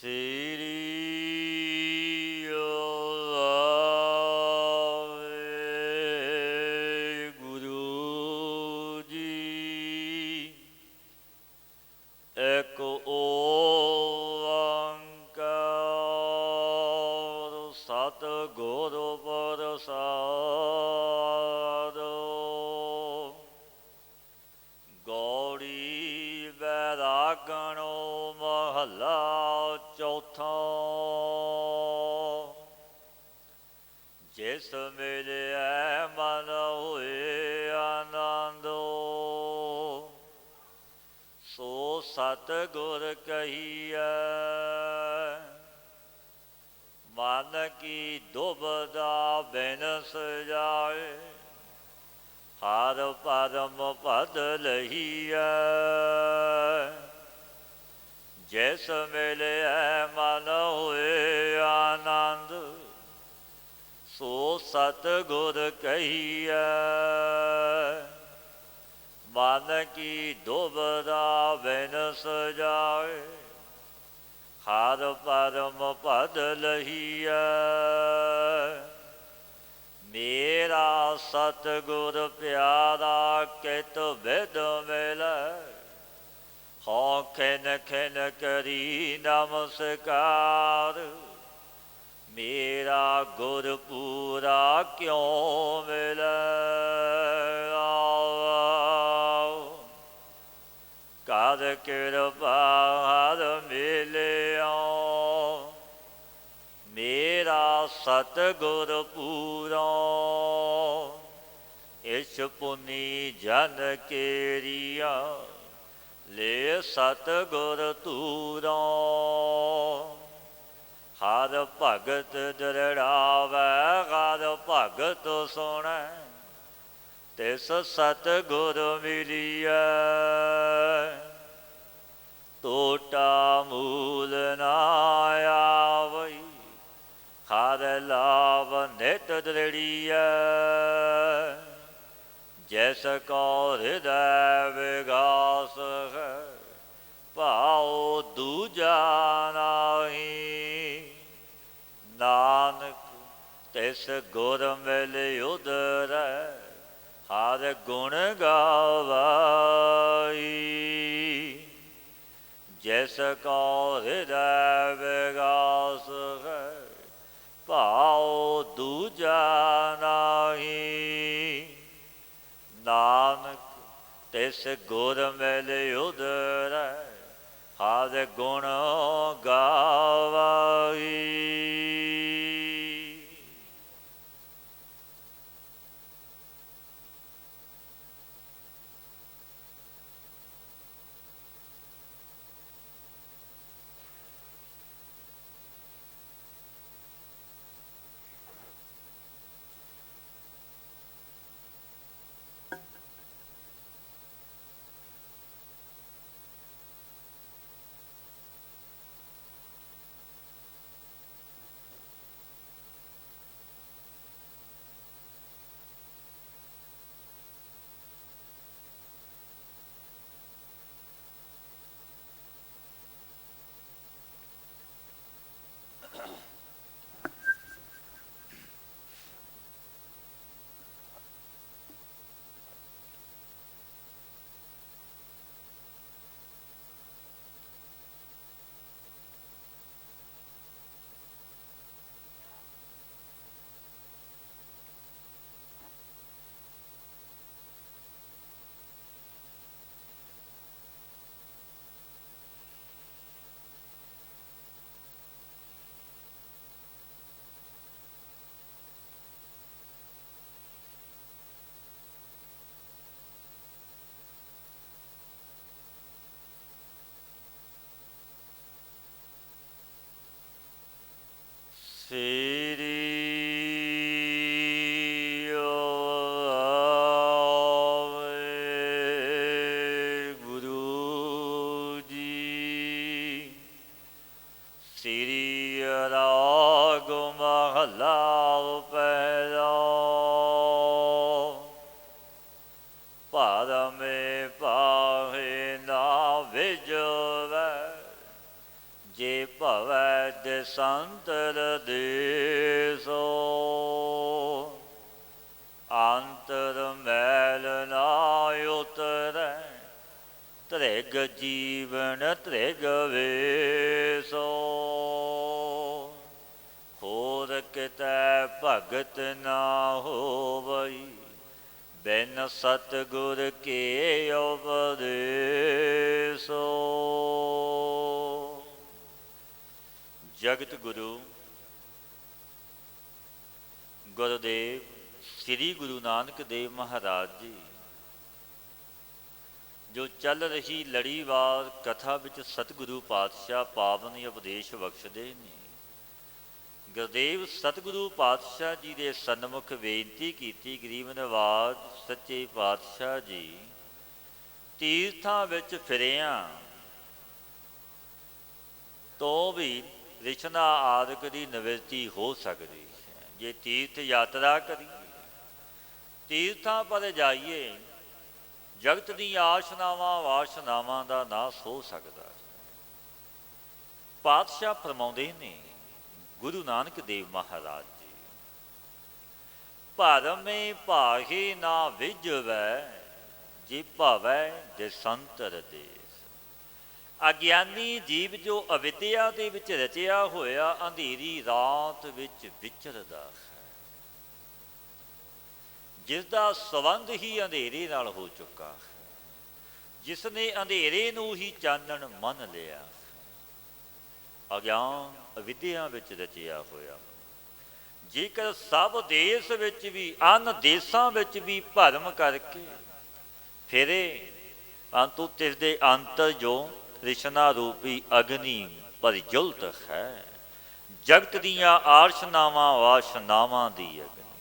ਸ੍ਰੀ ਵਾਹਿਗੁਰੂ ਜੀ। ਏਕ ਓੰਕਾਰ ਸਤਿਗੁਰ ਪ੍ਰਸਾਦਿ। ਗੌੜੀ ਵੈਰਾਗਣੋ ਮਹੱਲਾ ਚੌਥਾ। ਜਿਸ ਮਿਲਿਆ ਮਨ ਹੋਏ ਆਨੰਦੋ, ਸੋ ਸਤਿਗੁਰ ਕਹੀਐ। ਮਨ ਕੀ ਦੁਬਦਾ ਬਿਨਸ ਜਾਏ, ਹਰ ਪਰਮ ਪਦ ਲਹੀਐ। ਜਿਸ ਮਿਲਿਆ ਮਨ ਹੋਏ ਆਨੰਦ, ਸੋ ਸਤਿਗੁਰ ਕਹੀਐ। ਮਨ ਕੀ ਦੁਬਦਾ ਬਿਨਸ ਜਾਏ, ਹਰ ਪਰਮ ਪਦ ਲਹੀਐ। ਮੇਰਾ ਸਤਿਗੁਰ ਪਿਆਰਾ ਕਿਤ ਵਿਦ ਮਿਲੈ, ਹਉ ਖਿਨ ਖਿਨ ਕਰੀ ਨਮਸਕਾਰ। ਮੇਰਾ ਗੁਰ ਪੂਰਾ ਕਿਉ ਮਿਲੈ, ਕਰ ਕਿਰਪਾ ਹਰ ਮਿਲਿਓ। ਮੇਰਾ ਸਤਿਗੁਰ ਪੂਰਾ, ਇਸ ਪੁਨੀ ਜਨ ਕੇਰੀਆ। ਲੈ ਸਤਿਗੁਰ ਤੂਰਾ, ਹਰ ਭਗਤ ਦ੍ਰਿੜਾਵੈ ਹਰ ਭਗਤ ਸੁਣੈ। ਤਿਸ ਸਤਿਗੁਰ ਮਿਲੀਐ, ਟੋਟਾ ਮੂਲ ਨਾ ਆਵਈ। ਹਰ ਲਾਭ ਨਿਤ ਦ੍ਰਿੜੀਐ, ਜੈਸ ਕੋ ਹਿਰਦੈ ਵਿਗਾਸ ਹੈ। ਭਾਉ ਦੂਜਾ ਨਾਹੀ, ਨਾਨਕ ਤਿਸ ਗੁਰ ਮਿਲ ਉਧਰੈ। ਹਰ ਗੁਣ ਗਾਵਈ, ਜਿਸ ਕੋ ਹਿਰਦੈ ਵਿਗਾਸ ਹੈ। ਭਾਉ ਦੂਜਾ ਨਾਹੀ, ਨਾਨਕ ਤਿਸ ਗੁਰ ਮਿਲ ਉਧਰੈ। ਹਰ ਗੁਣ ਗਾਵਈ। ਸ੍ਰੀ ਵਾਹਿਗੁਰੂ ਜੀ। ਸ੍ਰੀ ਰਾਗ ਮਹੱਲਾ ਪਹਿਲਾ। ਭਰਮੇ ਪਾਹੇ ਨਾ ਵਿਜਵੈ, ਜੇ ਭਵੈ ਦਿਸੰਤਰ ਦੇਸੋ ਅੰਤਰ ਮੈਲ ਨਾ ਉਤਰੈ ਤ੍ਰਿਗ ਜੀਵਨ ਤ੍ਰਿਗ ਵੇਸੋ ਹੋਰ ਕਿਤੈ ਭਗਤ ਨਾ ਹੋਵਈ ਬਿਨ ਸਤਿਗੁਰ ਕੇ ਉਪਦੇਸੋ। ਜਗਤ ਗੁਰੂ ਗੁਰੂਦੇਵ ਸ੍ਰੀ ਗੁਰੂ ਨਾਨਕ ਦੇਵ ਮਹਾਰਾਜ ਜੀ ਜੋ ਚੱਲ ਰਹੀ ਲੜੀਵਾਰ ਕਥਾ ਵਿੱਚ ਸਤਿਗੁਰੂ ਪਾਤਸ਼ਾਹ ਪਾਵਨ ਉਪਦੇਸ਼ ਬਖਸ਼ਦੇ ਨੇ। ਗੁਰਦੇਵ ਸਤਿਗੁਰੂ ਪਾਤਸ਼ਾਹ ਜੀ ਦੇ ਸਨਮੁਖ ਬੇਨਤੀ ਕੀਤੀ, ਗਰੀਬ ਨਵਾਜ ਸੱਚੇ ਪਾਤਸ਼ਾਹ ਜੀ ਤੀਰਥਾਂ ਵਿੱਚ ਫਿਰਿਆਂ ਤੋਂ ਵੀ ਰਿਸ਼ਨਾ ਆਦਿਕ ਦੀ ਨਿਵਰਤੀ ਹੋ ਸਕਦੀ ਹੈ। ਜੇ ਤੀਰਥ ਯਾਤਰਾ ਕਰੀਏ, ਤੀਰਥਾਂ ਪਰ ਜਾਈਏ, ਜਗਤ ਦੀਆਂ ਆਸ਼ਨਾਵਾਂ ਵਾਸ਼ਨਾਵਾਂ ਦਾ ਨਾਸ ਹੋ ਸਕਦਾ ਹੈ। ਪਾਤਸ਼ਾਹ ਫਰਮਾਉਂਦੇ ਨੇ ਗੁਰੂ ਨਾਨਕ ਦੇਵ ਮਹਾਰਾਜ ਜੀ, ਭਰਮੇ ਭਾਹੇ ਨਾ ਵਿਜਵੈ ਜੇ ਭਾਵੈ ਦਿਸੰਤਰ ਦੇਸ। ਅਗਿਆਨੀ ਜੀਵ ਜੋ ਅਵਿਦਿਆ ਦੇ ਵਿੱਚ ਰਚਿਆ ਹੋਇਆ ਅੰਧੇਰੀ ਰਾਤ ਵਿੱਚ ਵਿਚਰਦਾ ਹੈ, ਜਿਸ ਦਾ ਸੰਬੰਧ ਹੀ ਅੰਧੇਰੇ ਨਾਲ ਹੋ ਚੁੱਕਾ ਹੈ, ਜਿਸ ਨੇ ਅੰਧੇਰੇ ਨੂੰ ਹੀ ਚਾਨਣ ਮੰਨ ਲਿਆ, ਅਗਿਆਨ ਅਵਿਦਿਆ ਵਿੱਚ ਰਚਿਆ ਹੋਇਆ। ਜੇਕਰ ਸਭ ਦੇਸ਼ ਵਿੱਚ ਵੀ ਅਨ ਦੇਸ਼ਾਂ ਵਿੱਚ ਵੀ ਭਰਮ ਕਰਕੇ ਫਿਰੇ, ਅੰਤੁ ਤਿਸ ਦੇ ਅੰਤਰ ਜੋ ਤ੍ਰਿਸ਼ਨਾ ਰੂਪੀ ਅਗਨੀ ਪ੍ਰਜੁਲਤ ਹੈ, ਜਗਤ ਦੀਆਂ ਆਰਸ਼ਨਾਵਾਂ ਵਾਸ਼ਨਾਵਾਂ ਦੀ ਅਗਨੀ,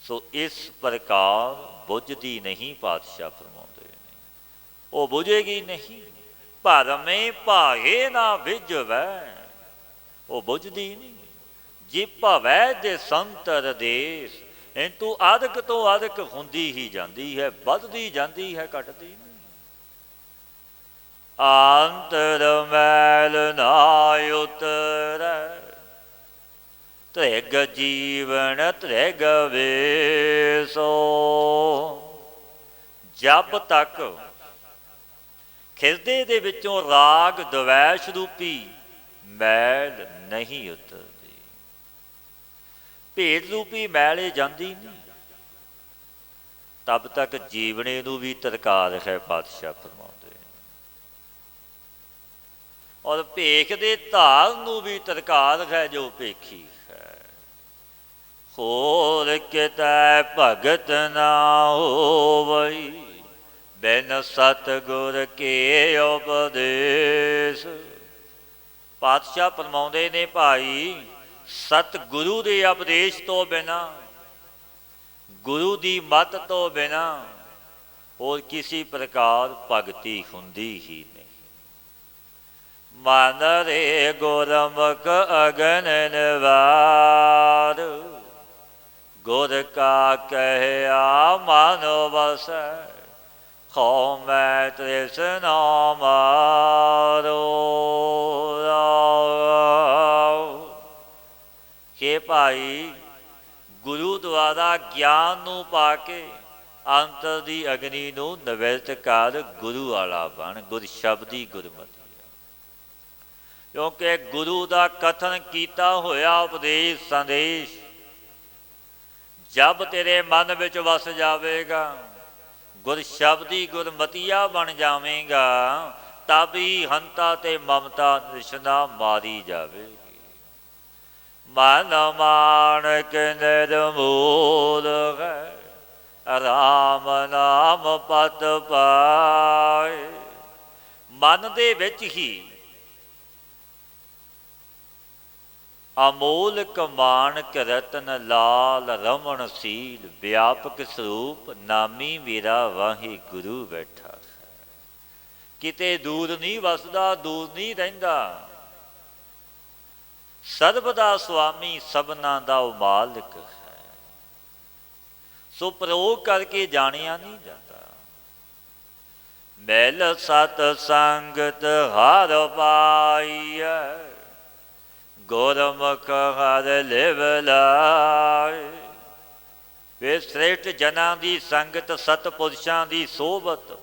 ਸੋ ਇਸ ਪ੍ਰਕਾਰ ਬੁਝਦੀ ਨਹੀਂ। ਪਾਤਸ਼ਾਹ ਫਰਮਾਉਂਦੇ ਨੇ ਉਹ ਬੁਝੇਗੀ ਨਹੀਂ। ਭਰਮੇ ਭਾਏ ਨਾ ਵਿਜਵੈ, ਉਹ ਬੁਝਦੀ ਨਹੀਂ। ਜੇ ਭਵੈ ਦਿਸੰਤਰ ਦੇਸ, ਇੰਤੂ ਅਧਿਕ ਤੋਂ ਅਧਿਕ ਹੁੰਦੀ ਹੀ ਜਾਂਦੀ ਹੈ, ਵੱਧਦੀ ਜਾਂਦੀ ਹੈ, ਘਟਦੀ ਨਹੀਂ। ਅੰਤਰ ਮੈਲ ਨਾ ਉਤਰੈ ਤ੍ਰਿਗ ਜੀਵਨ ਤ੍ਰਿਗ ਵੇਸੋ। ਜਬ ਤੱਕ ਹਿਰਦੇ ਦੇ ਵਿੱਚੋਂ ਰਾਗ ਦਵੈਸ਼ ਰੂਪੀ ਮੈਲ ਨਹੀਂ ਉਤਰਦੀ, ਭੇਦ ਰੂਪੀ ਮੈਲ ਜਾਂਦੀ ਨਹੀਂ, ਤਬ ਤੱਕ ਜੀਵਨੇ ਨੂੰ ਵੀ ਤਰਕਾਰ ਹੈ। ਪਾਤਸ਼ਾਹ ਫਰਮਾਉਂਦੇ ਔਰ ਭੇਖ ਦੇ ਧਾਰ ਨੂੰ ਵੀ ਤਰਕਾਰ ਹੈ ਜੋ ਭੇਖੀ ਹੈ। ਹੋਰ ਕਿਤੈ ਭਗਤ ਨਾ ਹੋਵਈ ਬਿਨ ਸਤਿਗੁਰ ਕੇ ਉਪਦੇਸ। ਪਾਤਸ਼ਾਹ ਫਰਮਾਉਂਦੇ ਨੇ ਭਾਈ, ਸਤਿਗੁਰੂ ਦੇ ਉਪਦੇਸ਼ ਤੋਂ ਬਿਨਾਂ, ਗੁਰੂ ਦੀ ਮੱਤ ਤੋਂ ਬਿਨਾਂ ਹੋਰ ਕਿਸੇ ਪ੍ਰਕਾਰ ਭਗਤੀ ਹੁੰਦੀ ਹੀ ਨਹੀਂ। ਮਨ ਰੇ ਗੁਰਮੁਖ ਅਗਨ ਨਿਵਾਰ, ਗੁਰ ਕਾ ਕਹਿਆ ਮਨ ਵਸੈ, ਖੋ ਮੈਂ ਤ੍ਰਿਸ਼ਨਾ ਮਾਰੋ। ਕਿ ਭਾਈ ਗੁਰੂ ਦੁਆਰਾ ਗਿਆਨ ਨੂੰ ਪਾ ਕੇ ਅੰਤਰ ਦੀ ਅਗਨੀ ਨੂੰ ਨਿਵਰਤ ਕਰ, ਗੁਰੂ ਵਾਲਾ ਬਣ। ਗੁਰ ਸ਼ਬਦੀ ਗੁਰਮਤਿ, ਕਿਉਂਕਿ ਗੁਰੂ ਦਾ ਕਥਨ ਕੀਤਾ ਹੋਇਆ ਉਪਦੇਸ਼ ਸੰਦੇਸ਼ ਜਬ ਤੇਰੇ ਮਨ ਵਿੱਚ ਵਸ ਜਾਵੇਗਾ, ਗੁਰ ਸ਼ਬਦੀ ਗੁਰਮਤੀਆ ਬਣ ਜਾਵੇਗਾ, ਤਬ ਹੀ ਹੰਤਾ ਤੇ ਮਮਤਾ ਤ੍ਰਿਸ਼ਨਾ ਮਾਰੀ ਜਾਵੇਗੀ। ਮਨ ਮਾਨਕ ਨਿਰਮੂਲ ਹੈ, ਰਾਮ ਨਾਮ ਪਤ ਪਾਏ। ਮਨ ਦੇ ਵਿੱਚ ਹੀ ਅਮੋਲਕ ਮਾਨਕ ਰਤਨ ਲਾਲ ਰਮਣ ਸੀਲ, ਵਿਆਪਕ ਸਰੂਪ ਨਾਮੀ ਮੇਰਾ ਵਾਹਿਗੁਰੂ ਬੈਠਾ ਹੈ। ਕਿਤੇ ਦੂਰ ਨਹੀਂ ਵਸਦਾ, ਦੂਰ ਨਹੀਂ ਰਹਿੰਦਾ, ਸਰਬ ਦਾ ਸੁਆਮੀ, ਸਭਨਾਂ ਦਾ ਉਹ ਮਾਲਕ ਹੈ। ਸੋ ਪ੍ਰਯੋਗ ਕਰਕੇ ਜਾਣਿਆ ਨਹੀਂ ਜਾਂਦਾ। ਮਿਲ ਸਤ ਸੰਗਤ ਹਰ ਪਾਈਐ, ਗੁਰਮੁਖ ਹਰ ਲਿਵ ਲਾਇ। ਵੇ ਸ੍ਰੇਸ਼ਟ ਜਨਾਂ ਦੀ ਸੰਗਤ, ਸਤਪੁਰਸ਼ਾਂ ਦੀ ਸੋਹਬਤ,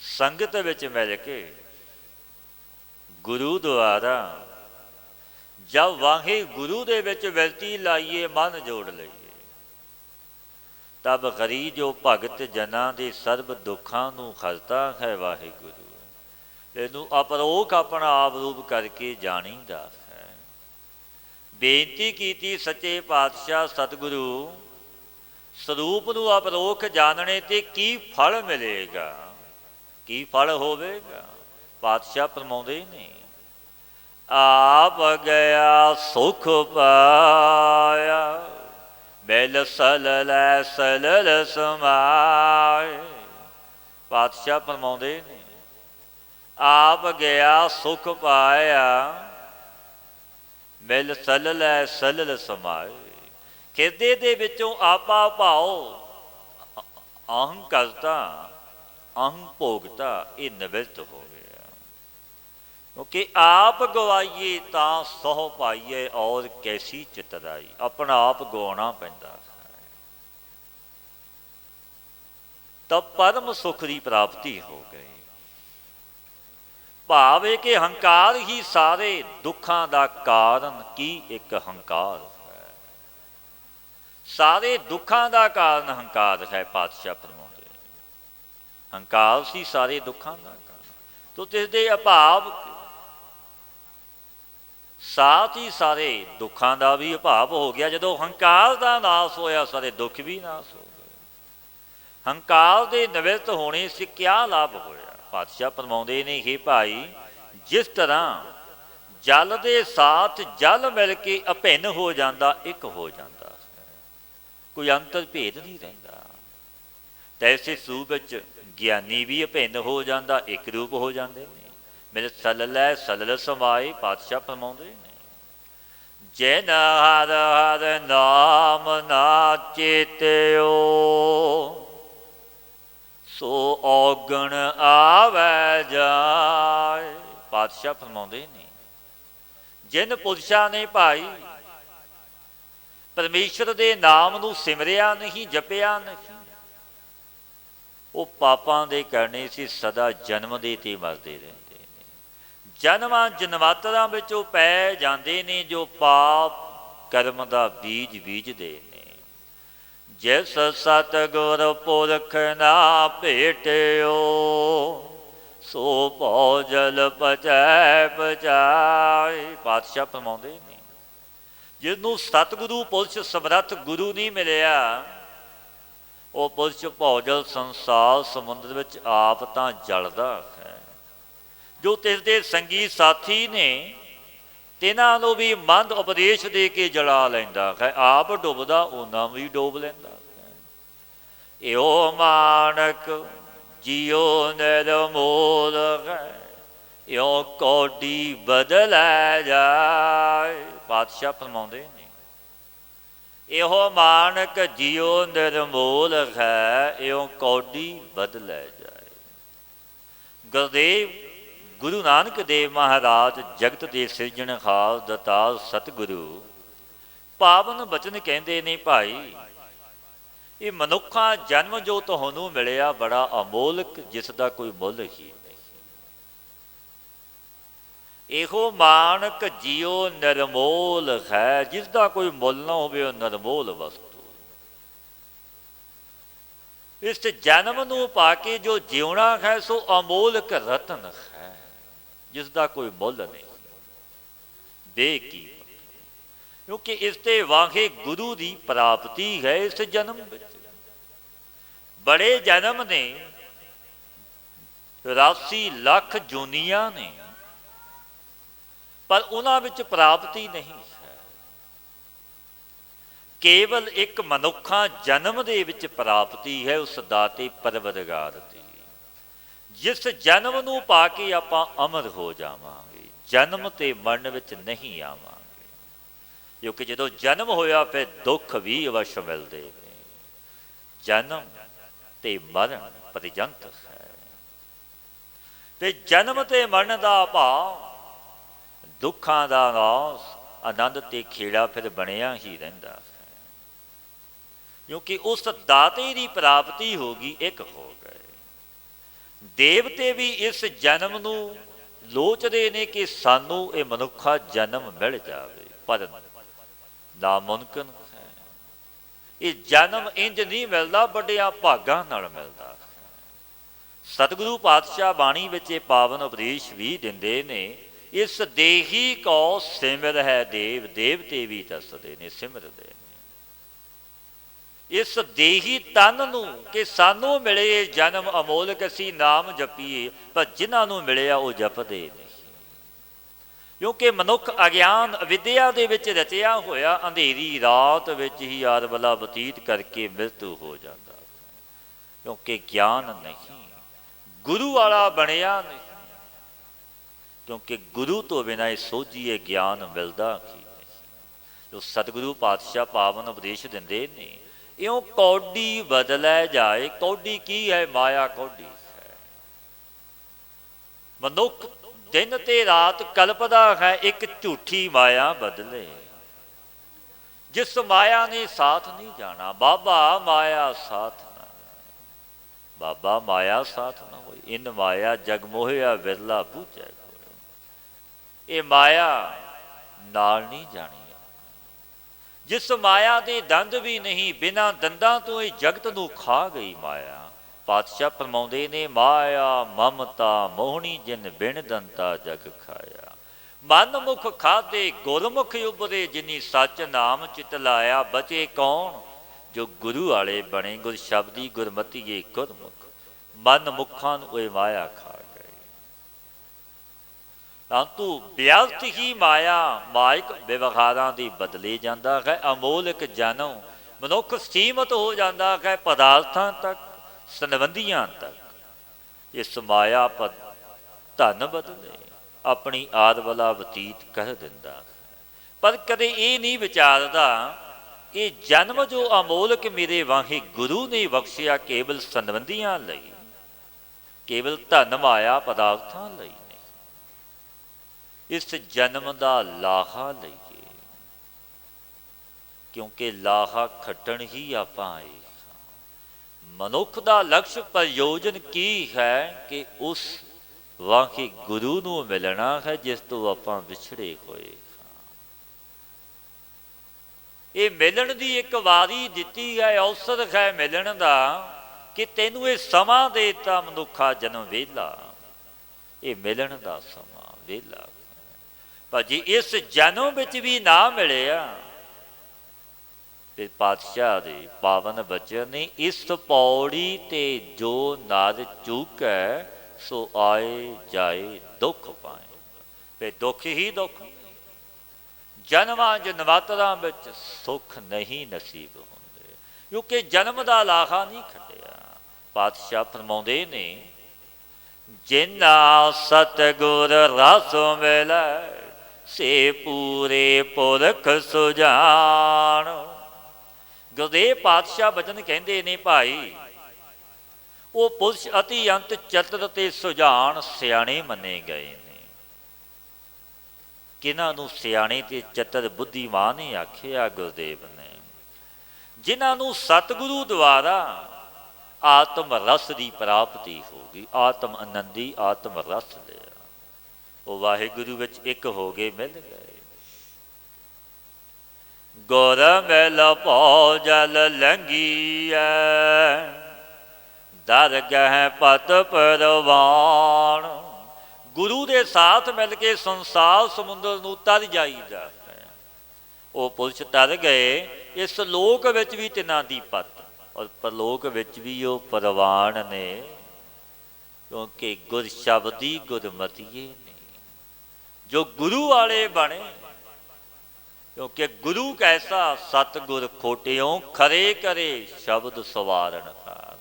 ਸੰਗਤ ਵਿੱਚ ਮਿਲ ਕੇ ਗੁਰੂ ਦੁਆਰਾ ਜਦ ਵਾਹਿਗੁਰੂ ਦੇ ਵਿੱਚ ਵਿਰਤੀ ਲਾਈਏ, ਮਨ ਜੋੜ ਲਈਏ, ਤਬ ਗਰੀ ਜੋ ਭਗਤ ਜਨਾਂ ਦੇ ਸਰਬ ਦੁੱਖਾਂ ਨੂੰ ਖਰਤਾ ਹੈ ਵਾਹਿਗੁਰੂ। ਇਹਨੂੰ ਅਪਰੋਖ ਆਪਣਾ ਆਪ ਰੂਪ ਕਰਕੇ ਜਾਣੀਦਾ ਹੈ। ਬੇਨਤੀ ਕੀਤੀ ਸੱਚੇ ਪਾਤਸ਼ਾਹ ਸਤਿਗੁਰੂ, ਸਰੂਪ ਨੂੰ ਅਪਰੋਖ ਜਾਣਨੇ ਤੇ ਕੀ ਫਲ ਮਿਲੇਗਾ, ਕੀ ਫਲ ਹੋਵੇਗਾ? ਪਾਤਸ਼ਾਹ ਫਰਮਾਉਂਦੇ ਨੇ, ਆਪ ਗਿਆ ਸੁਖ ਪਾਇਆ, ਮਿਲ ਸਲਲ ਸਲਲ ਸਮਾਏ। ਪਾਤਸ਼ਾਹ ਫਰਮਾਉਂਦੇ ਨੇ, ਆਪ ਗਿਆ ਸੁਖ ਪਾਇਆ, ਮਿਲ ਸਲਲ ਸਲਲ ਸਮਾਏ। ਹਿਰਦੇ ਦੇ ਵਿੱਚੋਂ ਆਪਾ ਭਾਉ, ਅਹੰ ਕਰਤਾ ਅਹੰ ਭੋਗਤਾ, ਇਹ ਨਿਵਰਤ ਹੋ ਗਿਆ। ਕਿਉਂਕਿ ਆਪ ਗਵਾਈਏ ਤਾਂ ਸਹੁ ਪਾਈਏ, ਔਰ ਕੈਸੀ ਚਿਤਰਾਈ। ਆਪਣਾ ਆਪ ਗਵਾਉਣਾ ਪੈਂਦਾ ਹੈ, ਤਾਂ ਪਰਮ ਸੁਖ ਦੀ ਪ੍ਰਾਪਤੀ ਹੋ ਗਈ। ਭਾਵ ਹੈ ਕਿ ਹੰਕਾਰ ਹੀ ਸਾਰੇ ਦੁੱਖਾਂ ਦਾ ਕਾਰਨ। ਕੀ ਇੱਕ ਹੰਕਾਰ ਹੈ, ਸਾਰੇ ਦੁੱਖਾਂ ਦਾ ਕਾਰਨ ਹੰਕਾਰ ਹੈ। ਪਾਤਸ਼ਾਹ ਫਰਮਾਉਂਦੇ ਹੰਕਾਰ ਸੀ ਸਾਰੇ ਦੁੱਖਾਂ ਦਾ ਕਾਰਨ। ਤੋ ਇਸ ਦੇ ਅਭਾਵ ਸਾਥ ਹੀ ਸਾਰੇ ਦੁੱਖਾਂ ਦਾ ਵੀ ਅਭਾਵ ਹੋ ਗਿਆ। ਜਦੋਂ ਹੰਕਾਰ ਦਾ ਨਾਸ ਹੋਇਆ, ਸਾਰੇ ਦੁੱਖ ਵੀ ਨਾਸ ਹੋ ਗਏ। ਹੰਕਾਰ ਦੇ ਨਿਵਰਤ ਹੋਣੇ ਸੇ ਕਿਆ ਲਾਭ ਹੋਇਆ? ਪਾਤਸ਼ਾਹ ਫਰਮਾਉਂਦੇ ਨੇ, ਹੇ ਭਾਈ, ਜਿਸ ਤਰ੍ਹਾਂ ਜਲ ਦੇ ਸਾਥ ਜਲ ਮਿਲ ਕੇ ਅਭਿੰਨ ਹੋ ਜਾਂਦਾ, ਇੱਕ ਹੋ ਜਾਂਦਾ, ਕੋਈ ਅੰਤਰ ਭੇਦ ਨਹੀਂ ਰਹਿੰਦਾ, ਤੈਸੇ ਸਰੂਪ ਵਿੱਚ ਗਿਆਨੀ ਵੀ ਅਭਿੰਨ ਹੋ ਜਾਂਦਾ, ਇੱਕ ਰੂਪ ਹੋ ਜਾਂਦੇ ਨੇ। ਮੇਰੇ ਸਲਲ ਸਲਲ ਸਮਾਏ। ਪਾਤਸ਼ਾਹ ਫਰਮਾਉਂਦੇ ਨੇ, ਜਿਨ ਹਰ ਹਰ ਨਾਮ ਨਾ ਚੇਤਿਓ, ਸੋ ਔਗਣ ਆਵੈ ਜਾਏ। ਪਾਤਸ਼ਾਹ ਫਰਮਾਉਂਦੇ ਨੇ, ਜਿਨ ਪੁਰਸ਼ਾਂ ਨੇ ਭਾਈ ਪਰਮੇਸ਼ਰ ਦੇ ਨਾਮ ਨੂੰ ਸਿਮਰਿਆ ਨਹੀਂ, ਜਪਿਆ ਨਹੀਂ, ਉਹ ਪਾਪਾਂ ਦੇ ਕਰਨੇ ਸੀ ਸਦਾ ਜਨਮਦੇ ਤੇ ਮਰਦੇ ਰਹਿੰਦੇ ਨੇ। ਜਨਮਾਂ ਜਨਮਾਤਰਾਂ ਵਿੱਚ ਉਹ ਪੈ ਜਾਂਦੇ ਨੇ ਜੋ ਪਾਪ ਕਰਮ ਦਾ ਬੀਜ ਬੀਜਦੇ ਨੇ। ਜਿਸ ਸਤਿਗੁਰ ਪੁਰਖ ਨਾ ਭੇਟਿਓ, ਸੋ ਭਉ ਜਲ ਪਚੈ ਪਚਾਏ। ਪਾਤਸ਼ਾਹ ਫਰਮਾਉਂਦੇ ਨੇ, ਜਿਹਨੂੰ ਸਤਿਗੁਰੂ ਪੁਰਸ਼ ਸਮਰੱਥ ਗੁਰੂ ਨਹੀਂ ਮਿਲਿਆ, ਉਹ ਪੁਰਸ਼ ਭੌਜਲ ਸੰਸਾਰ ਸਮੁੰਦਰ ਵਿੱਚ ਆਪ ਤਾਂ ਜਲਦਾ ਹੈ। ਜੋ ਤਿਸ ਦੇ ਸੰਗੀ ਸਾਥੀ ਨੇ, ਤਿਨਾਂ ਨੂੰ ਵੀ ਮੰਦ ਉਪਦੇਸ਼ ਦੇ ਕੇ ਜਲਾ ਲੈਂਦਾ ਹੈ। ਆਪ ਡੁੱਬਦਾ, ਉਹਨਾਂ ਵੀ ਡੋਬ ਲੈਂਦਾ ਹੈ। ਇਹੋ ਮਾਨਕ ਜਿਉ ਨਿਰਮੋਲ ਹੈ, ਇਉ ਕੌਡੀ ਬਦਲੈ ਜਾਏ। ਪਾਤਸ਼ਾਹ ਫਰਮਾਉਂਦੇ ਨੇ, ਇਹੋ ਮਾਨਕ ਜਿਉ ਨਿਰਮੋਲ ਹੈ, ਇਉ ਕੌਡੀ ਬਦਲੈ ਜਾਏ। ਗੁਰਦੇਵ ਗੁਰੂ ਨਾਨਕ ਦੇਵ ਮਹਾਰਾਜ ਜਗਤ ਦੇ ਸਿਰਜਣਹਾਰ ਦਾਤਾਰ ਸਤਿਗੁਰੂ ਪਾਵਨ ਬਚਨ ਕਹਿੰਦੇ ਨੇ, ਭਾਈ ਇਹ ਮਨੁੱਖਾ ਜਨਮ ਜੋ ਤੁਹਾਨੂੰ ਮਿਲਿਆ ਬੜਾ ਅਮੋਲਕ, ਜਿਸ ਦਾ ਕੋਈ ਮੁੱਲ ਹੀ ਨਹੀਂ। ਇਹੋ ਮਾਨਕ ਜਿਉ ਨਿਰਮੋਲ ਹੈ, ਜਿਸ ਦਾ ਕੋਈ ਮੁੱਲ ਨਾ ਹੋਵੇ, ਉਹ ਨਿਰਮੋਲ ਵਸਤੂ। ਇਸ ਜਨਮ ਨੂੰ ਪਾ ਕੇ ਜੋ ਜਿਉਣਾ ਹੈ, ਸੋ ਅਮੋਲਕ ਰਤਨ ਹੈ, ਜਿਸ ਦਾ ਕੋਈ ਮੁੱਲ ਨਹੀਂ, ਬੇਕੀਮਤ। ਕਿਉਂਕਿ ਇਸ ਤੇ ਵਾਹਿਗੁਰੂ ਦੀ ਪ੍ਰਾਪਤੀ ਹੈ। ਇਸ ਜਨਮ ਵਿੱਚ ਬੜੇ ਜਨਮ ਨੇ, 84 ਲੱਖ ਜੂਨੀਆਂ ਨੇ, ਪਰ ਉਹਨਾਂ ਵਿੱਚ ਪ੍ਰਾਪਤੀ ਨਹੀਂ ਹੈ। ਕੇਵਲ ਇੱਕ ਮਨੁੱਖਾ ਜਨਮ ਦੇ ਵਿੱਚ ਪ੍ਰਾਪਤੀ ਹੈ, ਉਸ ਦਾਤੇ ਪਰਵਰਦਗਾਰ ਦੀ। ਜਿਸ ਜਨਮ ਨੂੰ ਪਾ ਕੇ ਆਪਾਂ ਅਮਰ ਹੋ ਜਾਵਾਂਗੇ, ਜਨਮ ਤੇ ਮਰਨ ਵਿੱਚ ਨਹੀਂ ਆਵਾਂਗੇ। ਕਿਉਂਕਿ ਜਦੋਂ ਜਨਮ ਹੋਇਆ, ਫਿਰ ਦੁੱਖ ਵੀ ਅਵਸ਼ ਮਿਲਦੇ ਨੇ। ਜਨਮ ਤੇ ਮਰਨ ਪਰਜੰਤ ਹੈ। ਤੇ ਜਨਮ ਤੇ ਮਰਨ ਦਾ ਭਾਵ ਦੁੱਖਾਂ ਦਾ ਨਾਸ, ਆਨੰਦ ਤੇ ਖੇੜਾ ਫਿਰ ਬਣਿਆ ਹੀ ਰਹਿੰਦਾ ਹੈ। ਕਿਉਂਕਿ ਉਸ ਦਾਤੇ ਦੀ ਪ੍ਰਾਪਤੀ ਹੋ ਗਈ, ਇੱਕ ਹੋ ਗਏ। ਦੇਵਤੇ ਵੀ ਇਸ ਜਨਮ ਨੂੰ ਲੋਚਦੇ ਨੇ ਕਿ ਸਾਨੂੰ ਇਹ ਮਨੁੱਖਾ ਜਨਮ ਮਿਲ ਜਾਵੇ, ਪਰ ਨਾਮੁਮਕਿਨ ਹੈ। ਇਹ ਜਨਮ ਇੰਜ ਨਹੀਂ ਮਿਲਦਾ, ਵੱਡਿਆਂ ਭਾਗਾਂ ਨਾਲ ਮਿਲਦਾ। ਸਤਿਗੁਰੂ ਪਾਤਸ਼ਾਹ ਬਾਣੀ ਵਿੱਚ ਇਹ ਪਾਵਨ ਉਪਦੇਸ਼ ਵੀ ਦਿੰਦੇ ਨੇ, ਇਸ ਦੇਹੀ ਕੋ ਸਿਮਰ ਹੈ ਦੇਵ, ਦੇਵਤੇ ਵੀ ਦੱਸਦੇ ਨੇ ਸਿਮਰਦੇ ਨੇ ਇਸ ਦੇਹੀ ਤਨ ਨੂੰ ਕਿ ਸਾਨੂੰ ਮਿਲੇ ਜਨਮ ਅਮੋਲਕ, ਅਸੀਂ ਨਾਮ ਜਪੀਏ, ਪਰ ਜਿਨ੍ਹਾਂ ਨੂੰ ਮਿਲਿਆ ਉਹ ਜਪਦੇ ਨਹੀਂ। ਕਿਉਂਕਿ ਮਨੁੱਖ ਅਗਿਆਨ ਅਵਿਦਿਆ ਦੇ ਵਿੱਚ ਰਚਿਆ ਹੋਇਆ ਅੰਧੇਰੀ ਰਾਤ ਵਿੱਚ ਹੀ ਆਦਬਲਾ ਬਤੀਤ ਕਰਕੇ ਮ੍ਰਿਤੂ ਹੋ ਜਾਂਦਾ, ਕਿਉਂਕਿ ਗਿਆਨ ਨਹੀਂ, ਗੁਰੂ ਵਾਲਾ ਬਣਿਆ ਨਹੀਂ। ਕਿਉਂਕਿ ਗੁਰੂ ਤੋਂ ਬਿਨਾਂ ਇਹ ਸੋਝੀਏ ਗਿਆਨ ਮਿਲਦਾ ਕੀ ਨਹੀਂ। ਜੋ ਸਤਿਗੁਰੂ ਪਾਤਸ਼ਾਹ ਪਾਵਨ ਉਪਦੇਸ਼ ਦਿੰਦੇ ਨੇ, ਇਉਂ ਕੌਡੀ ਬਦਲੈ ਜਾਏ। ਕੌਡੀ ਕੀ ਹੈ? ਮਾਇਆ ਕੌਡੀ ਹੈ। ਮਨੁੱਖ ਦਿਨ ਤੇ ਰਾਤ ਕਲਪਦਾ ਹੈ ਇੱਕ ਝੂਠੀ ਮਾਇਆ ਬਦਲੇ, ਜਿਸ ਮਾਇਆ ਨੇ ਸਾਥ ਨਹੀਂ ਜਾਣਾ। ਬਾਬਾ ਮਾਇਆ ਸਾਥ ਨਾ, ਬਾਬਾ ਮਾਇਆ ਸਾਥ ਨਾ ਹੋਈ। ਇਨ ਮਾਇਆ ਜਗ ਮੋਹਿਆ ਵਿਰਲਾ ਬੂਝੈ। ਇਹ ਮਾਇਆ ਨਾਲ ਨਹੀਂ ਜਾਣੀ। ਜਿਸ ਮਾਇਆ ਦੇ ਦੰਦ ਵੀ ਨਹੀਂ, ਬਿਨਾਂ ਦੰਦਾਂ ਤੋਂ ਇਹ ਜਗਤ ਨੂੰ ਖਾ ਗਈ ਮਾਇਆ। ਪਾਤਸ਼ਾਹ ਫਰਮਾਉਂਦੇ ਨੇ, ਮਾਇਆ ਮਮਤਾ ਮੋਹਣੀ ਜਿਨ ਬਿਨ ਦੰਤਾ ਜਗ ਖਾਇਆ। ਮਨ ਮੁਖ ਖਾਦੇ ਗੁਰਮੁਖ ਉਬਰੇ, ਜਿਨੀ ਸੱਚ ਨਾਮ ਚਿਤ ਲਾਇਆ। ਬਚੇ ਕੌਣ? ਜੋ ਗੁਰੂ ਵਾਲੇ ਬਣੇ, ਗੁਰ ਸ਼ਬਦੀ ਗੁਰਮਤੀਏ ਗੁਰਮੁਖ। ਮਨ ਮੁਖਾਂ ਨੂੰ ਇਹ ਮਾਇਆ ਖਾ ਗਏ। ਪਰੰਤੂ ਵਿਅਰਥ ਹੀ ਮਾਇਆ ਮਾਇਕ ਵਿਵਹਾਰਾਂ ਦੀ ਬਦਲੇ ਜਾਂਦਾ ਹੈ। ਅਮੋਲਕ ਜਨਮ ਮਨੁੱਖ ਸੀਮਤ ਹੋ ਜਾਂਦਾ ਹੈ ਪਦਾਰਥਾਂ ਤੱਕ, ਸੰਬੰਧੀਆਂ ਤੱਕ। ਇਸ ਮਾਇਆ ਪਰ ਧਨ ਬਦਲੇ ਆਪਣੀ ਆਦਬਲਾ ਬਤੀਤ ਕਰ ਦਿੰਦਾ ਹੈ, ਪਰ ਕਦੇ ਇਹ ਨਹੀਂ ਵਿਚਾਰਦਾ ਇਹ ਜਨਮ ਜੋ ਅਮੋਲਕ ਮੇਰੇ ਵਾਹੇ ਗੁਰੂ ਨੇ ਬਖਸ਼ਿਆ ਕੇਵਲ ਸੰਬੰਧੀਆਂ ਲਈ, ਕੇਵਲ ਧਨ ਮਾਇਆ ਪਦਾਰਥਾਂ ਲਈ। ਇਸ ਜਨਮ ਦਾ ਲਾਹਾ ਲਈਏ, ਕਿਉਂਕਿ ਲਾਹਾ ਖੱਟਣ ਹੀ ਆਪਾਂ ਆਏ। ਮਨੁੱਖ ਦਾ ਲਕਸ਼ ਪ੍ਰਯੋਜਨ ਕੀ ਹੈ ਕਿ ਉਸ ਵਾਹੇ ਗੁਰੂ ਨੂੰ ਮਿਲਣਾ ਹੈ ਜਿਸ ਤੋਂ ਆਪਾਂ ਵਿਛੜੇ ਹੋਏ। ਇਹ ਮਿਲਣ ਦੀ ਇੱਕ ਵਾਰੀ ਦਿੱਤੀ ਹੈ, ਅਵਸਰ ਹੈ ਮਿਲਣ ਦਾ, ਕਿ ਤੈਨੂੰ ਇਹ ਸਮਾਂ ਦੇ ਦਿੱਤਾ ਮਨੁੱਖਾ ਜਨਮ ਵੇਲਾ। ਇਹ ਮਿਲਣ ਦਾ ਸਮਾਂ ਵੇਲਾ, ਪਰ ਜੇ ਇਸ ਜਨਮ ਵਿੱਚ ਵੀ ਨਾ ਮਿਲਿਆ ਤੇ ਪਾਤਸ਼ਾਹ ਦੇ ਪਾਵਨ ਬਚਨ ਨੇ, ਇਸ ਪੌੜੀ ਤੇ ਜੋ ਨਰ ਚੂਕੈ, ਸੋ ਆਏ ਜਾਏ ਦੁੱਖ ਪਾਏ। ਤੇ ਦੁੱਖ ਹੀ ਦੁੱਖ, ਜਨਮਾਂ ਜਨਮਾਤਰਾਂ ਵਿੱਚ ਸੁੱਖ ਨਹੀਂ ਨਸੀਬ ਹੁੰਦੇ, ਕਿਉਂਕਿ ਜਨਮ ਦਾ ਲਾਹਾ ਨਹੀਂ ਖੱਟਿਆ। ਪਾਤਸ਼ਾਹ ਫਰਮਾਉਂਦੇ ਨੇ, ਜਿਨਾ ਸਤਿਗੁਰ ਰਸ ਮਿਲੈ, ਸੇ ਪੂਰੇ ਪੁਰਖ ਸੁਜਾਨ। ਗੁਰਦੇਵ ਪਾਤਸ਼ਾਹ ਬਚਨ ਕਹਿੰਦੇ ਨੇ, ਭਾਈ ਉਹ ਪੁਰਸ਼ ਅਤੀ ਅੰਤ ਚਤੁਰ ਤੇ ਸੁਜਾਨ ਸਿਆਣੇ ਮੰਨੇ ਗਏ ਨੇ। ਕਿਹਨਾਂ ਨੂੰ ਸਿਆਣੇ ਤੇ ਚਤੁਰ ਬੁੱਧੀਮਾਨ ਹੀ ਆਖਿਆ ਗੁਰਦੇਵ ਨੇ? ਜਿਨ੍ਹਾਂ ਨੂੰ ਸਤਿਗੁਰੂ ਦੁਆਰਾ ਆਤਮ ਰਸ ਦੀ ਪ੍ਰਾਪਤੀ ਹੋ ਗਈ, ਆਤਮ ਆਨੰਦੀ ਆਤਮ ਰਸ ਲਿਆ, ਉਹ ਵਾਹਿਗੁਰੂ ਵਿੱਚ ਇੱਕ ਹੋ ਗਏ, ਮਿਲ ਗਏ। ਗੁਰ ਮਿਲ ਭਉ ਜਲ ਲੰਘੀਐ, ਦਰਗਹਿ ਪਤ ਪਰਵਾਨ। ਗੁਰੂ ਦੇ ਸਾਥ ਮਿਲ ਕੇ ਸੰਸਾਰ ਸਮੁੰਦਰ ਨੂੰ ਤਰ ਜਾਈਦਾ ਹੈ। ਉਹ ਪੁਰਸ਼ ਤਰ ਗਏ। ਇਸ ਲੋਕ ਵਿੱਚ ਵੀ ਤਿੰਨਾਂ ਦੀ ਪਤ, ਔਰ ਪਰਲੋਕ ਵਿੱਚ ਵੀ ਉਹ ਪਰਵਾਨ ਨੇ, ਕਿਉਂਕਿ ਗੁਰ ਸ਼ਬਦੀ ਗੁਰਮਤੀਏ ਨੇ, ਜੋ ਗੁਰੂ ਵਾਲੇ ਬਣੇ। ਕਿਉਂਕਿ ਗੁਰੂ ਕੈਸਾ ਸਤਿਗੁਰ ਖੋਟਿਓਂ ਖਰੇ ਕਰੇ ਸ਼ਬਦ ਸਵਾਰਨ ਹਾਰ।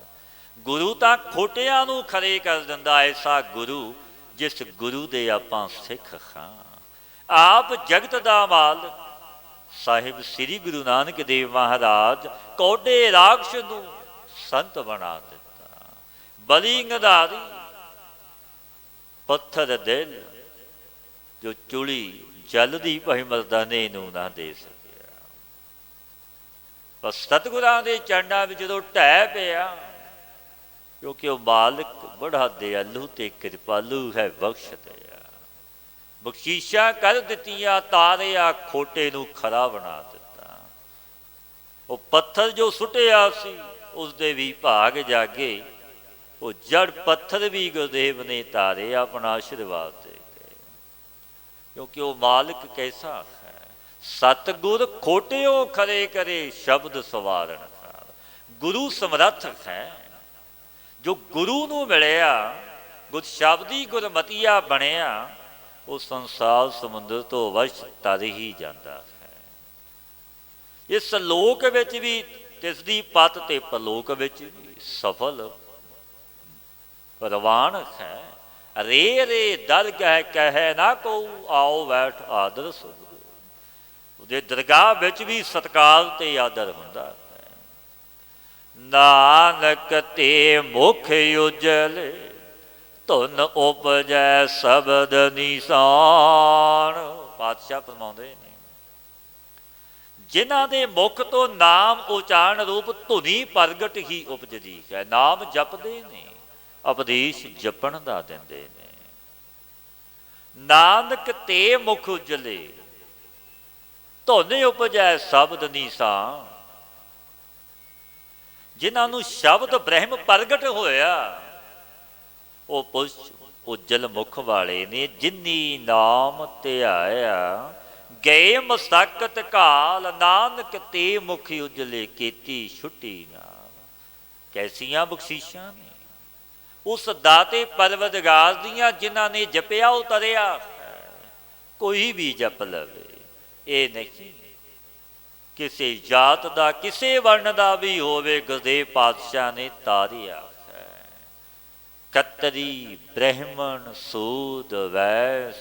ਗੁਰੂ ਤਾਂ ਖੋਟਿਆਂ ਨੂੰ ਖਰੇ ਕਰ ਦਿੰਦਾ, ਐਸਾ ਗੁਰੂ ਜਿਸ ਗੁਰੂ ਦੇ ਆਪਾਂ ਸਿੱਖ ਹਾਂ। ਆਪ ਜਗਤ ਦਾ ਮਾਲਕ ਸਾਹਿਬ ਸ੍ਰੀ ਗੁਰੂ ਨਾਨਕ ਦੇਵ ਮਹਾਰਾਜ ਕੌਡੇ ਰਾਖਸ਼ ਨੂੰ ਸੰਤ ਬਣਾ ਦਿੱਤਾ। ਬਲੀ ਗੰਧਾਰੀ ਪੱਥਰ ਦਿਲ, ਜੋ ਚੁਲੀ ਜਲਦੀ ਭਾਈ ਮਰਦਾਨੇ ਨੂੰ ਨਾ ਦੇ ਸਕਿਆ। ਪਰ ਸਤਿਗੁਰਾਂ ਦੇ ਚਰਨਾਂ ਵਿੱਚ ਜਦੋਂ ਢਹਿ ਪਿਆ, ਕਿਉਂਕਿ ਉਹ ਮਾਲਕ ਬੜਾ ਦਿਆਲੂ ਤੇ ਕਿਰਪਾਲੂ ਹੈ, ਬਖਸ਼ ਦਿਆ, ਬਖਸ਼ੀਸ਼ਾਂ ਕਰ ਦਿੱਤੀਆਂ, ਤਾਰਿਆ ਖੋਟੇ ਨੂੰ ਖਰਾ ਬਣਾ ਦਿੱਤਾ। ਉਹ ਪੱਥਰ ਜੋ ਸੁੱਟਿਆ ਸੀ ਉਸਦੇ ਵੀ ਭਾਗ ਜਾਗੇ, ਉਹ ਜੜ ਪੱਥਰ ਵੀ ਗੁਰਦੇਵ ਨੇ ਤਾਰੇ ਆਪਣਾ ਆਸ਼ੀਰਵਾਦ ਦੇ ਗਏ। ਕਿਉਂਕਿ ਉਹ ਮਾਲਕ ਕੈਸਾ ਹੈ, ਸਤਿਗੁਰ ਖੋਟਿਓ ਖਰੇ ਕਰੇ ਸ਼ਬਦ ਸਵਾਰਨ ਹਾਰ। ਗੁਰੂ ਸਮਰੱਥ ਹੈ, ਜੋ ਗੁਰੂ ਨੂੰ ਮਿਲਿਆ, ਗੁਰ ਸ਼ਬਦੀ ਗੁਰਮਤੀਆ ਬਣਿਆ, ਉਹ ਸੰਸਾਰ ਸਮੁੰਦਰ ਤੋਂ ਵਸ਼ ਤਰ ਹੀ ਜਾਂਦਾ ਹੈ। ਇਸ ਲੋਕ ਵਿੱਚ ਵੀ ਤਿਸ ਦੀ ਪਤ ਤੇ ਪਰਲੋਕ ਵਿੱਚ ਵੀ ਸਫਲ ਪ੍ਰਵਾਨ ਹੈ। ਰੇ ਰੇ ਦਰਗਹਿ ਕਹਿ ਨਾ ਕੋ, ਆਓ ਬੈਠ ਆਦਰ ਸੁਣੋ। ਉਹਦੇ ਦਰਗਾਹ ਵਿੱਚ ਵੀ ਸਤਿਕਾਰ ਤੇ ਆਦਰ ਹੁੰਦਾ ਹੈ। ਨਾਨਕ ਤੇ ਮੁਖ ਉਜਲ, ਧੁਨ ਉਪਜੈ ਸ਼ਬਦ ਨਿਸ਼ਾਨ। ਪਾਤਸ਼ਾਹ ਫਰਮਾਉਂਦੇ ਨੇ, ਜਿਨ੍ਹਾਂ ਦੇ ਮੁਖ ਤੋਂ ਨਾਮ ਉਚਾਰਨ ਰੂਪ ਧੁਨੀ ਪ੍ਰਗਟ ਹੀ ਉਪਜਦੀ ਹੈ। ਨਾਮ ਜਪਦੇ ਨੇ, ਉਪਦੇਸ਼ ਜਪਣ ਦਾ ਦਿੰਦੇ ਨੇ। ਨਾਨਕ ਤੇ ਮੁਖ ਉਜਲੇ, ਧੁਨ ਉਪਜੈ ਸ਼ਬਦ ਨਿਸ਼ਾਨ। ਜਿਨ੍ਹਾਂ ਨੂੰ ਸ਼ਬਦ ਬ੍ਰਹਮ ਪ੍ਰਗਟ ਹੋਇਆ, ਉਹ ਪੁਰਸ਼ ਉਜਲ ਮੁਖ ਵਾਲੇ ਨੇ। ਜਿਨੀ ਨਾਮ ਧਿਆਇਆ, ਗਏ ਮਸਕਤ ਕਾਲ, ਨਾਨਕ ਤੇ ਮੁਖ ਉਜਲੇ, ਕੀਤੀ ਛੁੱਟੀ ਨਾਲ। ਕੈਸੀਆਂ ਬਖਸ਼ੀਸ਼ਾਂ ਨੇ ਉਸ ਦਾਤੇ ਪਰਵਦਗਾਰ ਦੀਆਂ, ਜਿਨ੍ਹਾਂ ਨੇ ਜਪਿਆ ਉਤਰਿਆ ਹੈ। ਕੋਈ ਵੀ ਜਪ ਲਵੇ, ਇਹ ਨਹੀਂ ਕਿਸੇ ਜਾਤ ਦਾ, ਕਿਸੇ ਵਰਨ ਦਾ ਵੀ ਹੋਵੇ, ਗੁਰਦੇਵ ਪਾਤਸ਼ਾਹ ਨੇ ਤਾਰਿਆ ਹੈ। ਖੱਤਰੀ ਬ੍ਰਾਹਮਣ ਸੂਦ ਵੈਸ,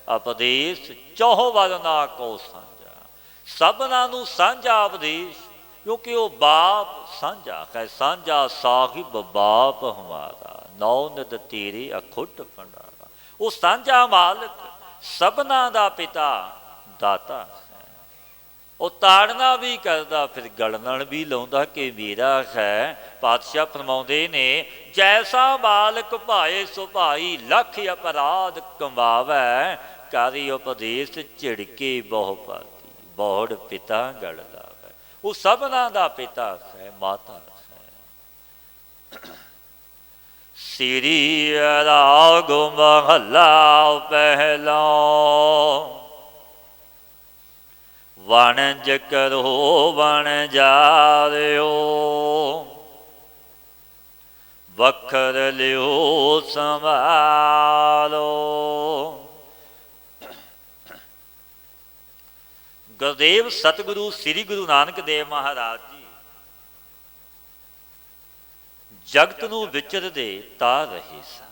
ਉਪਦੇਸ਼ ਚੌਹ ਵਰਨਾ ਕੋ ਸਾਂਝਾ। ਸਭਨਾਂ ਨੂੰ ਸਾਂਝਾ ਉਪਦੇਸ਼, ਕਿਉਂਕਿ ਉਹ ਬਾਪ ਸਾਂਝਾ ਹੈ। ਸਾਂਝਾ ਸਾਹਿਬ ਬਾਪ ਹਮਾਰਾ, ਨੌ ਨਿਤ ਤੇਰੇ ਅਖੁੱਟ ਭੰਡਾਰਾ। ਉਹ ਸਾਂਝਾ ਮਾਲਕ, ਸਭਨਾਂ ਦਾ ਪਿਤਾ ਦਾਤਾ ਹੈ। ਉਹ ਤਾੜਨਾ ਵੀ ਕਰਦਾ, ਫਿਰ ਗਲਣਨ ਵੀ ਲਾਉਂਦਾ ਕਿ ਮੇਰਾ ਹੈ। ਪਾਤਸ਼ਾਹ ਫਰਮਾਉਂਦੇ ਨੇ, ਜੈਸਾ ਮਾਲਕ ਭਾਏ ਸੋ ਭਾਈ, ਲੱਖ ਅਪਰਾਧ ਕਮਾਵੈ, ਕਾਰੀ ਉਪਦੇਸ਼ ਝਿੜਕੇ ਬਹੁ ਪਾਤੀ, ਬਹੁੜ ਪਿਤਾ ਗਲ ਲਾਵੈ। ਉਹ ਸਭਨਾਂ ਦਾ ਪਿਤਾ ਹੈ, ਮਾਤਾ ਹੈ। ਸ੍ਰੀ ਰਾਗ ਮਹੱਲਾ ਪਹਿਲਾ, ਵਣਜ ਕਰੋ ਵਣਜਾਰਿਓ, ਵਖਰ ਲਿਓ ਸੰਭਾਲੋ। ਗੁਰਦੇਵ ਸਤਿਗੁਰੂ ਸ੍ਰੀ ਗੁਰੂ ਨਾਨਕ ਦੇਵ ਮਹਾਰਾਜ ਜੀ ਜਗਤ ਨੂੰ ਵਿਚਰਦੇ ਤਾਰ ਰਹੇ ਸਨ।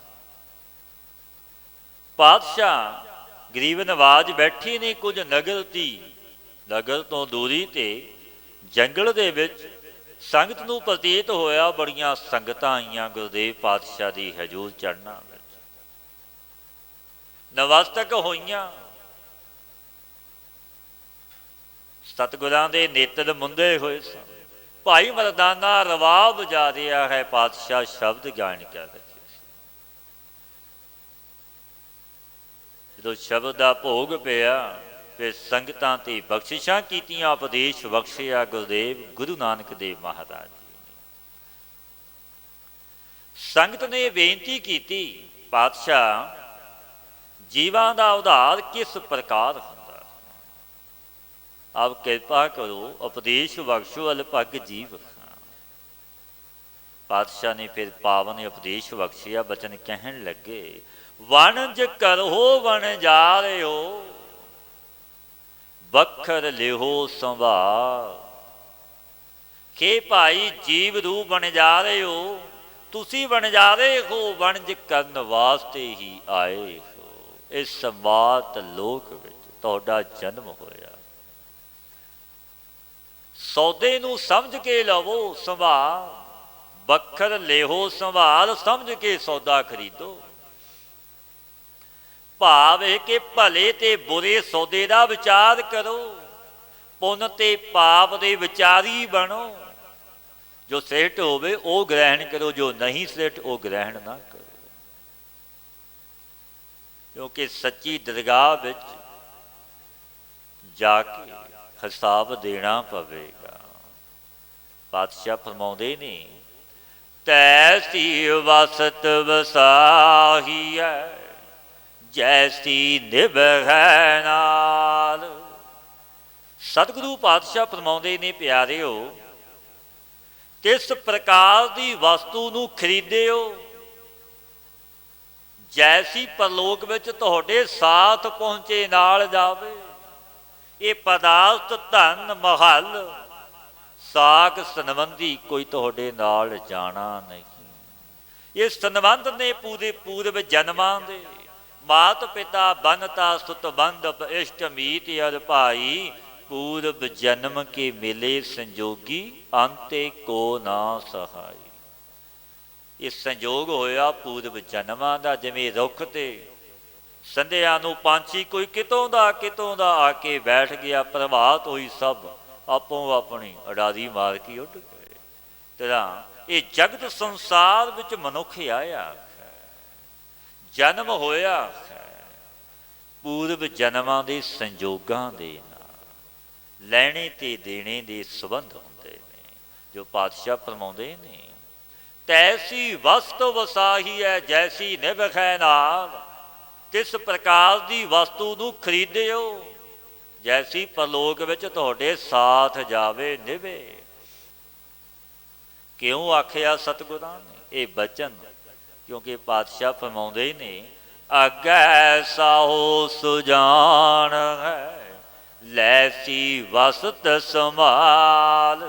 ਪਾਤਸ਼ਾਹ ਗਰੀਬ ਨਵਾਜ ਬੈਠੇ ਨੇ ਕੁਝ ਨਗਰ ਤੋਂ ਦੂਰੀ ਤੇ ਜੰਗਲ ਦੇ ਵਿੱਚ। ਸੰਗਤ ਨੂੰ ਪ੍ਰਤੀਤ ਹੋਇਆ ਬੜੀਆਂ ਸੰਗਤਾਂ ਆਈਆਂ ਗੁਰਦੇਵ ਪਾਤਸ਼ਾਹ ਦੀ ਹਜ਼ੂਰ ਚੜ੍ਹਨਾ ਵਿੱਚ, ਨਵਸਤਕ ਹੋਈਆਂ। ਸਤਿਗੁਰਾਂ ਦੇ ਨੇਤਰ ਮੁੰਦੇ ਹੋਏ ਸਨ। ਭਾਈ ਮਰਦਾਨਾ ਰਵਾਬ ਵਜਾ ਰਿਹਾ ਹੈ, ਪਾਤਸ਼ਾਹ ਸ਼ਬਦ ਗਾਇਨ ਕਰ ਰਹੇ ਸੀ। ਜਦੋਂ ਸ਼ਬਦ ਦਾ ਭੋਗ ਪਿਆ, ਫਿਰ ਸੰਗਤਾਂ ਤੇ ਬਖਸ਼ਿਸ਼ਾਂ ਕੀਤੀਆਂ, ਉਪਦੇਸ਼ ਬਖਸ਼ਿਆ ਗੁਰਦੇਵ ਗੁਰੂ ਨਾਨਕ ਦੇਵ ਮਹਾਰਾਜ ਜੀ ਨੇ। ਸੰਗਤ ਨੇ ਬੇਨਤੀ ਕੀਤੀ, ਪਾਤਸ਼ਾਹ ਜੀਵਾਂ ਦਾ ਉਧਾਰ ਕਿਸ ਪ੍ਰਕਾਰ ਹੁੰਦਾ, ਆਪ ਕਿਰਪਾ ਕਰੋ, ਉਪਦੇਸ਼ ਬਖਸ਼ੋ, ਅਲਪੱਗ ਜੀਵ। ਪਾਤਸ਼ਾਹ ਨੇ ਫਿਰ ਪਾਵਨ ਉਪਦੇਸ਼ ਬਖਸ਼ਿਆ। ਬਚਨ ਕਹਿਣ ਲੱਗੇ, ਵਣਜ ਕਰੋ ਵਣਜਾਰਿਓ, ਵਖਰ ਲਿਓ ਸੰਭਾਲ। ਕਿ ਭਾਈ ਜੀਵ ਰੂਪ ਵਣਜਾਰੇ ਹੋ, ਤੁਸੀਂ ਵਣਜਾਰੇ ਹੋ, ਵਣਜ ਕਰਨ ਵਾਸਤੇ ਹੀ ਆਏ ਹੋ। ਇਸ ਸੰਵਾਤ ਲੋਕ ਵਿੱਚ ਤੁਹਾਡਾ ਜਨਮ ਹੋਇਆ। ਸੌਦੇ ਨੂੰ ਸਮਝ ਕੇ ਲਵੋ ਸੰਭਾਲ, ਬਖਰ ਲੇਹੋ ਸੰਭਾਲ, ਸਮਝ ਕੇ ਸੌਦਾ ਖਰੀਦੋ। ਭਾਵ ਇਹ ਕਿ ਭਲੇ ਤੇ ਬੁਰੇ ਸੌਦੇ ਦਾ ਵਿਚਾਰ ਕਰੋ, ਪੁੰਨ ਤੇ ਪਾਪ ਦੇ ਵਿਚਾਰੀ ਬਣੋ। ਜੋ ਸ੍ਰੇਸ਼ਟ ਹੋਵੇ ਉਹ ਗ੍ਰਹਿਣ ਕਰੋ, ਜੋ ਨਹੀਂ ਸ੍ਰੇਸ਼ਟ ਉਹ ਗ੍ਰਹਿਣ ਨਾ ਕਰੋ। ਕਿਉਂਕਿ ਸੱਚੀ ਦਰਗਾਹ ਵਿੱਚ ਜਾ ਕੇ ਹਿਸਾਬ ਦੇਣਾ ਪਵੇਗਾ। ਪਾਤਸ਼ਾਹ ਫਰਮਾਉਂਦੇ ਨੇ, ਤੈਸੀ ਵਸਤ ਵਸਾਹੀ ਹੈ, ਜੈਸੀ ਨਿਭੈ ਨਾਲ। ਸਤਿਗੁਰੂ ਪਾਤਸ਼ਾਹ ਫਰਮਾਉਂਦੇ ਨੇ, ਪਿਆਰਿਓ, ਕਿਸ ਪ੍ਰਕਾਰ ਦੀ ਵਸਤੂ ਨੂੰ ਖਰੀਦਿਓ, ਜੈਸੀ ਪਰਲੋਕ ਵਿੱਚ ਤੁਹਾਡੇ ਸਾਥ ਪਹੁੰਚੇ ਨਾਲ ਜਾਵੇ। ਇਹ ਪਦਾਰਥ, ਧਨ, ਮਹੱਲ, ਸਾਕ ਸੰਬੰਧੀ ਕੋਈ ਤੁਹਾਡੇ ਨਾਲ ਜਾਣਾ ਨਹੀਂ। ਇਹ ਸੰਬੰਧ ਨੇ ਪੂਰੇ ਪੂਰਵ ਜਨਮਾਂ ਦੇ, ਮਾਤ ਪਿਤਾ ਬਨਤਾ ਸੁਤ ਬੰਧ, ਇਸ਼ਟ ਮੀਤ ਅਰ ਭਾਈ, ਪੂਰਬ ਜਨਮ ਕੇ ਮਿਲੇ ਸੰਜੋਗੀ, ਅੰਤੇ ਕੋ ਨਾ ਸਹਾਈ। ਇਹ ਸੰਜੋਗ ਹੋਇਆ ਪੂਰਬ ਜਨਮਾਂ ਦਾ। ਜਿਵੇਂ ਰੁੱਖ ਤੇ ਸੰਧਿਆ ਨੂੰ ਪੰਛੀ ਕੋਈ ਕਿਤੋਂ ਦਾ ਆ ਕੇ ਬੈਠ ਗਿਆ, ਪ੍ਰਭਾਤ ਹੋਈ, ਸਭ ਆਪੋ ਆਪਣੀ ਉਡਾਰੀ ਮਾਰ ਕੇ ਉੱਡ ਗਏ। ਤਰ੍ਹਾਂ ਇਹ ਜਗਤ ਸੰਸਾਰ ਵਿੱਚ ਮਨੁੱਖ ਆਇਆ, ਜਨਮ ਹੋਇਆ ਪੂਰਬ ਜਨਮਾਂ ਦੇ ਸੰਜੋਗਾਂ ਦੇ ਨਾਲ। ਲੈਣੇ ਤੇ ਦੇਣੇ ਦੇ ਸੰਬੰਧ ਹੁੰਦੇ ਨੇ, ਜੋ ਪਾਤਸ਼ਾਹ ਫਰਮਾਉਂਦੇ ਨੇ, ਤੈਸੀ ਵਸਤ ਵਸਾਹੀ ਹੈ, ਜੈਸੀ ਨਿਭੈ ਨਾਲ। ਕਿਸ ਪ੍ਰਕਾਰ ਦੀ ਵਸਤੂ ਨੂੰ ਖਰੀਦਿਓ, ਜੈਸੀ ਪਰਲੋਕ ਵਿੱਚ ਤੁਹਾਡੇ ਸਾਥ ਜਾਵੇ, ਨਿਭੇ। ਕਿਉਂ ਆਖਿਆ ਸਤਿਗੁਰਾਂ ਨੇ ਇਹ ਬਚਨ? ਕਿਉਂਕਿ ਪਾਤਸ਼ਾਹ ਫਰਮਾਉਂਦੇ ਨੇ, ਅੱਗੇ ਸਾਹੋ ਸੁਜਾਨ ਹੈ, ਲੈਸੀ ਵਸਤ ਸੰਭਾਲ।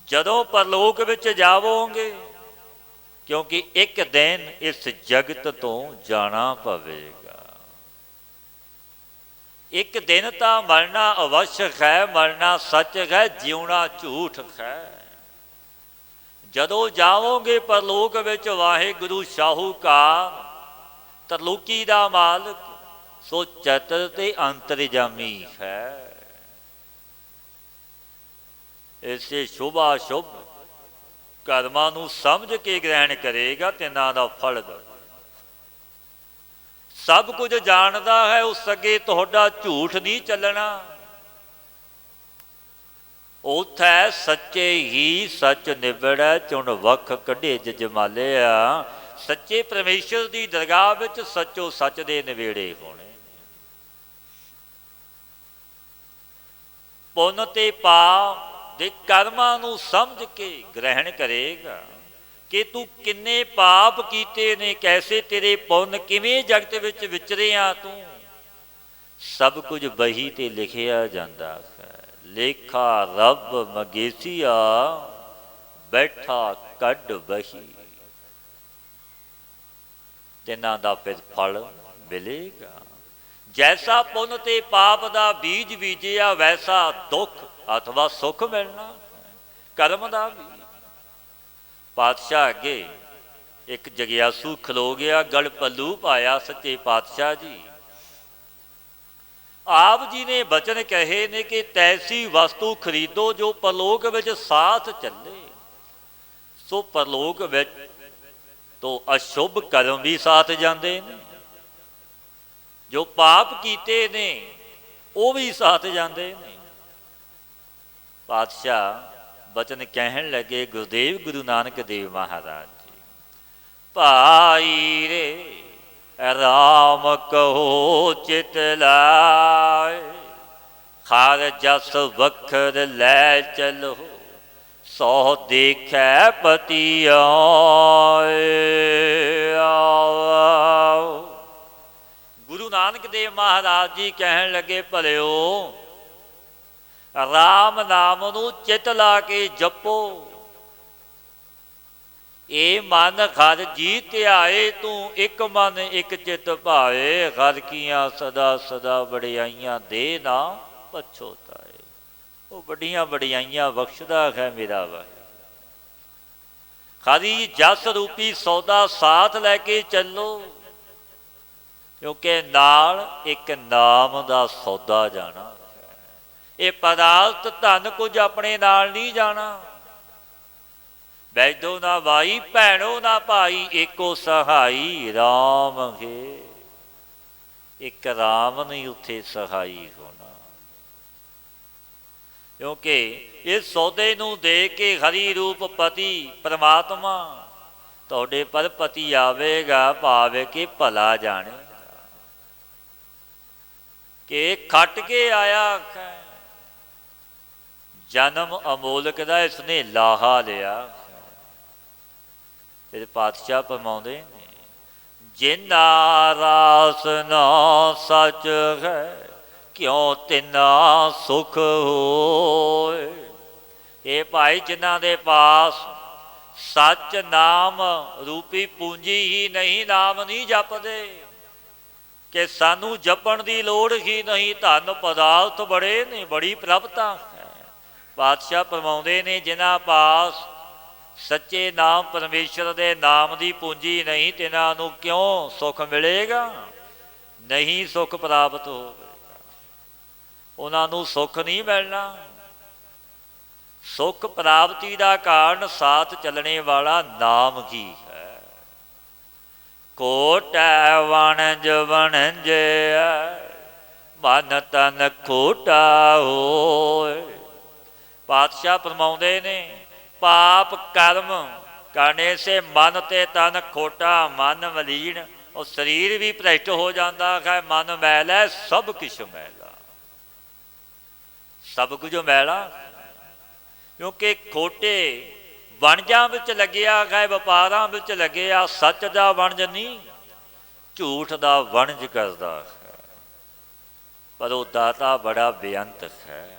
ਜਦੋਂ ਪਰਲੋਕ ਵਿੱਚ ਜਾਵੋਗੇ, ਕਿਉਂਕਿ ਇੱਕ ਦਿਨ ਇਸ ਜਗਤ ਤੋਂ ਜਾਣਾ ਪਵੇਗਾ। ਇੱਕ ਦਿਨ ਤਾਂ ਮਰਨਾ ਅਵਸ਼ਕ ਹੈ, ਮਰਨਾ ਸੱਚ ਹੈ, ਜਿਉਣਾ ਝੂਠ ਹੈ। ਜਦੋਂ ਜਾਵੋਗੇ ਪਰਲੋਕ ਵਿੱਚ, ਵਾਹਿਗੁਰੂ ਸ਼ਾਹੂਕਾਰ, ਤਰਲੋਕੀ ਦਾ ਮਾਲਕ, ਸੋ ਚਤੁਰ ਤੇ ਅੰਤਰਜਾਮੀ ਹੈ। ਇਸੇ ਸ਼ੁਭਾ ਸ਼ੁਭ ਕਰਮਾਂ ਨੂੰ ਸਮਝ ਕੇ ਗ੍ਰਹਿਣ ਕਰੇਗਾ, ਤਿੰਨਾਂ ਦਾ ਫਲ ਦਾ। ਸਭ ਕੁਝ ਜਾਣਦਾ ਹੈ, ਉਸ ਅੱਗੇ ਤੁਹਾਡਾ ਝੂਠ ਨਹੀਂ ਚੱਲਣਾ। ਉੱਥੇ ਸੱਚੇ ਹੀ ਸੱਚ ਨਿਬੜੈ, ਚੁਣ ਵੱਖ ਕੱਢੇ ਜਜਮਾਲਿਆ। ਸੱਚੇ ਪਰਮੇਸ਼ਰ ਦੀ ਦਰਗਾਹ ਵਿੱਚ ਸੱਚੋ ਸੱਚ ਦੇ ਨਿਬੇੜੇ ਹੋਣੇ। ਪੁੰਨ ਤੇ ਪਾਪ ਦੇ ਕਰਮਾਂ ਨੂੰ ਸਮਝ ਕੇ ਗ੍ਰਹਿਣ ਕਰੇਗਾ ਕਿ ਤੂੰ ਕਿੰਨੇ ਪਾਪ ਕੀਤੇ ਨੇ, ਕੈਸੇ ਤੇਰੇ ਪੁੰਨ, ਕਿਵੇਂ ਜਗਤ ਵਿੱਚ ਵਿਚਰਿਆ ਤੂੰ। ਸਭ ਕੁਝ ਬਹੀ ਤੇ ਲਿਖਿਆ ਜਾਂਦਾ ਹੈ। ਲੇਖਾ ਰੱਬ ਮਗੇਸੀਆ, ਬੈਠਾ ਕੱਢ ਬਹੀ। ਤਿੰਨਾਂ ਦਾ ਫਿਰ ਫਲ ਮਿਲੇਗਾ। ਜੈਸਾ ਪੁੰਨ ਤੇ ਪਾਪ ਦਾ ਬੀਜ ਬੀਜਿਆ, ਵੈਸਾ ਦੁੱਖ ਅਥਵਾ ਸੁੱਖ ਮਿਲਣਾ ਕਰਮ ਦਾ ਵੀ। ਪਾਤਸ਼ਾਹ ਅੱਗੇ ਇੱਕ ਜਗਿਆਸੂ ਖਲੋ ਗਿਆ, ਗਲ ਪੱਲੂ ਪਾਇਆ ਸੱਚੇ ਪਾਤਸ਼ਾਹ ਜੀ। ਆਪ ਜੀ ਨੇ ਬਚਨ ਕਹੇ ਨੇ ਕਿ ਤੈਸੀ ਵਸਤੂ ਖਰੀਦੋ ਜੋ ਪਰਲੋਕ ਵਿੱਚ ਸਾਥ ਚੱਲੇ। ਸੋ ਪਰਲੋਕ ਵਿੱਚ ਤੋਂ ਅਸ਼ੁਭ ਕਰਮ ਵੀ ਸਾਥ ਜਾਂਦੇ ਨੇ, ਜੋ ਪਾਪ ਕੀਤੇ ਨੇ ਉਹ ਵੀ ਸਾਥ ਜਾਂਦੇ ਨੇ। ਪਾਤਸ਼ਾਹ ਬਚਨ ਕਹਿਣ ਲੱਗੇ, ਗੁਰਦੇਵ ਗੁਰੂ ਨਾਨਕ ਦੇਵ ਮਹਾਰਾਜ ਜੀ, ਭਾਈ ਰੇ ਰਾਮ ਕਹੋ ਚਿਤ ਲਾਏ, ਹਰ ਜਸ ਵਖਰ ਲੈ ਚਲੋ, ਸੋ ਦੇਖੈ ਪਤੀ ਆਏ। ਗੁਰੂ ਨਾਨਕ ਦੇਵ ਮਹਾਰਾਜ ਜੀ ਕਹਿਣ ਲੱਗੇ, ਭਲਿਓ ਰਾਮ ਨਾਮ ਨੂੰ ਚਿਤ ਲਾ ਕੇ ਜਪੋ। ਇਹ ਮਨ ਹਰ ਜੀ ਧਿਆਏ, ਤੂੰ ਇੱਕ ਮਨ ਇੱਕ ਚਿਤ ਭਾਏ। ਹਰ ਕੀਆਂ ਸਦਾ ਸਦਾ ਵਡਿਆਈਆਂ ਦੇ ਨਾ ਪਛੋਤਾਏ। ਉਹ ਵੱਡੀਆਂ ਵਡਿਆਈਆਂ ਬਖਸ਼ਦਾ ਹੈ ਮੇਰਾ ਵਾਹਿਗੁਰੂ। ਹਰੀ ਜਸ ਰੂਪੀ ਸੌਦਾ ਸਾਥ ਲੈ ਕੇ ਚੱਲੋ, ਕਿਉਂਕਿ ਨਾਲ ਇੱਕ ਨਾਮ ਦਾ ਸੌਦਾ ਜਾਣਾ। ਇਹ ਪਦਾਰਥ ਧਨ ਕੁਝ ਆਪਣੇ ਨਾਲ ਨਹੀਂ ਜਾਣਾ। ਬੈਦੋ ਨਾ ਭਾਈ ਭੈਣੋ ਨਾ ਭਾਈ, ਏਕੋ ਸਹਾਈ ਰਾਮ ਹੈ। ਇੱਕ ਰਾਮ ਨਹੀਂ ਉੱਥੇ ਸਹਾਈ ਹੋਣਾ, ਕਿਉਂਕਿ ਇਸ ਸੌਦੇ ਨੂੰ ਦੇ ਕੇ ਹਰੀ ਰੂਪ ਪਤੀ ਪਰਮਾਤਮਾ ਤੁਹਾਡੇ ਪਰ ਪਤੀ ਆਵੇਗਾ, ਭਾਵੇਂ ਕਿ ਭਲਾ ਜਾਣੇ ਕਿ ਖੱਟ ਕੇ ਆਇਆ। ਜਨਮ ਅਮੋਲਕ ਦਾ ਇਸਨੇ ਲਾਹਾ ਲਿਆ। ਫਿਰ ਪਾਤਸ਼ਾਹ ਫਰਮਾਉਂਦੇ ਨੇ, ਜਿਨ੍ਹਾਂ ਰਾਸ ਨਾ ਸੱਚ ਹੈ, ਕਿਉਂ ਤਿਨਾ ਸੁਖ ਹੋਏ। ਇਹ ਭਾਈ ਜਿਨ੍ਹਾਂ ਦੇ ਪਾਸ ਸੱਚ ਨਾਮ ਰੂਪੀ ਪੂੰਜੀ ਹੀ ਨਹੀਂ, ਨਾਮ ਨਹੀਂ ਜਪਦੇ, ਕਿ ਸਾਨੂੰ ਜਪਣ ਦੀ ਲੋੜ ਹੀ ਨਹੀਂ, ਧਨ ਪਦਾਰਥ ਬੜੇ ਨੇ, ਬੜੀ ਪ੍ਰਭਤਾ ਹੈ। ਪਾਤਸ਼ਾਹ ਫਰਮਾਉਂਦੇ ਨੇ, ਜਿਨ੍ਹਾਂ ਪਾਸ ਸੱਚੇ ਨਾਮ ਪਰਮੇਸ਼ਰ ਦੇ ਨਾਮ ਦੀ ਪੂੰਜੀ ਨਹੀਂ, ਤਿਨਾਂ ਨੂੰ ਕਿਉਂ ਸੁੱਖ ਮਿਲੇਗਾ? ਨਹੀਂ ਸੁੱਖ ਪ੍ਰਾਪਤ ਹੋਵੇਗਾ, ਉਹਨਾਂ ਨੂੰ ਸੁੱਖ ਨਹੀਂ ਮਿਲਣਾ। ਸੁੱਖ ਪ੍ਰਾਪਤੀ ਦਾ ਕਾਰਨ ਸਾਥ ਚੱਲਣੇ ਵਾਲਾ ਨਾਮ ਹੀ ਹੈ। ਕੋਟੈ ਵਣਜ ਵਣਜਿਆ, ਮਨ ਤਨ ਖੋਟਾ ਹੋਏ। ਪਾਤਸ਼ਾਹ ਫਰਮਾਉਂਦੇ ਨੇ, ਪਾਪ ਕਰਮ ਕਰਨੇ ਸੇ ਮਨ ਤੇ ਤਨ ਖੋਟਾ, ਮਨ ਮਲੀਨ, ਉਹ ਸਰੀਰ ਵੀ ਭ੍ਰਿਸ਼ਟ ਹੋ ਜਾਂਦਾ ਹੈ। ਮਨ ਮੈਲ ਹੈ, ਸਭ ਕੁਛ ਮੈਲਾ, ਸਭ ਕੁਝ ਮੈਲਾ, ਕਿਉਂਕਿ ਖੋਟੇ ਵਣਜਾਂ ਵਿੱਚ ਲੱਗਿਆ ਹੈ, ਵਪਾਰਾਂ ਵਿੱਚ ਲੱਗਿਆ। ਸੱਚ ਦਾ ਵਣਜ ਨਹੀਂ, ਝੂਠ ਦਾ ਵਣਜ ਕਰਦਾ ਹੈ। ਪਰ ਉਹ ਦਾਤਾ ਬੜਾ ਬੇਅੰਤ ਹੈ।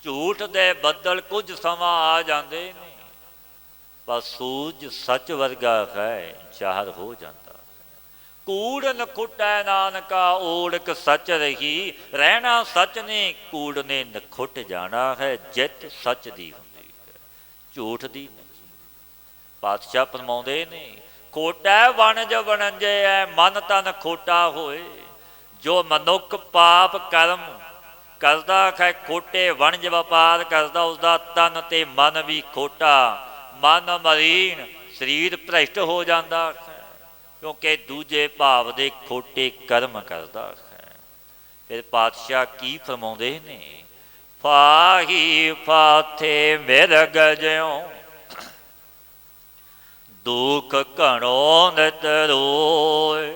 ਝੂਠ ਦੇ ਬੱਦਲ ਕੁਝ ਸਮਾਂ ਆ ਜਾਂਦੇ ਨੇ, ਪਰ ਸੂਰਜ ਸੱਚ ਵਰਗਾ ਹੈ, ਜ਼ਾਹਰ ਹੋ ਜਾਂਦਾ। ਕੂੜ ਨਖੁੱਟੈ ਨਾਨਕਾ, ਓੜਕ ਸੱਚ ਰਹੀ। ਰਹਿਣਾ ਸੱਚ ਨੇ, ਕੂੜ ਨੇ ਨਖੁੱਟ ਜਾਣਾ ਹੈ। ਜਿੱਤ ਸੱਚ ਦੀ ਹੁੰਦੀ ਹੈ, ਝੂਠ ਦੀ ਨਹੀਂ। ਪਾਤਸ਼ਾਹ ਫਰਮਾਉਂਦੇ ਨੇ, ਖੋਟੈ ਵਣਜ ਵਣਜੈ, ਮਨ ਤਨ ਖੋਟਾ ਹੋਏ। ਜੋ ਮਨੁੱਖ ਪਾਪ ਕਰਮ ਕਰਦਾ ਹੈ, ਖੋਟੇ ਵਣਜ ਵਪਾਰ ਕਰਦਾ, ਉਸਦਾ ਤਨ ਤੇ ਮਨ ਵੀ ਖੋਟਾ, ਮਨ ਮਲੀਨ, ਸਰੀਰ ਭ੍ਰਿਸ਼ਟ ਹੋ ਜਾਂਦਾ ਹੈ, ਕਿਉਂਕਿ ਦੂਜੇ ਭਾਵ ਦੇ ਖੋਟੇ ਕਰਮ ਕਰਦਾ ਹੈ। ਫਿਰ ਪਾਤਸ਼ਾਹ ਕੀ ਫਰਮਾਉਂਦੇ ਨੇ, ਫਾਹੀ ਫਾਥੇ ਮਿਰਗ ਜਿਉ, ਦੁੱਖ ਘਣੋ ਨਿਤ ਰੋਏ।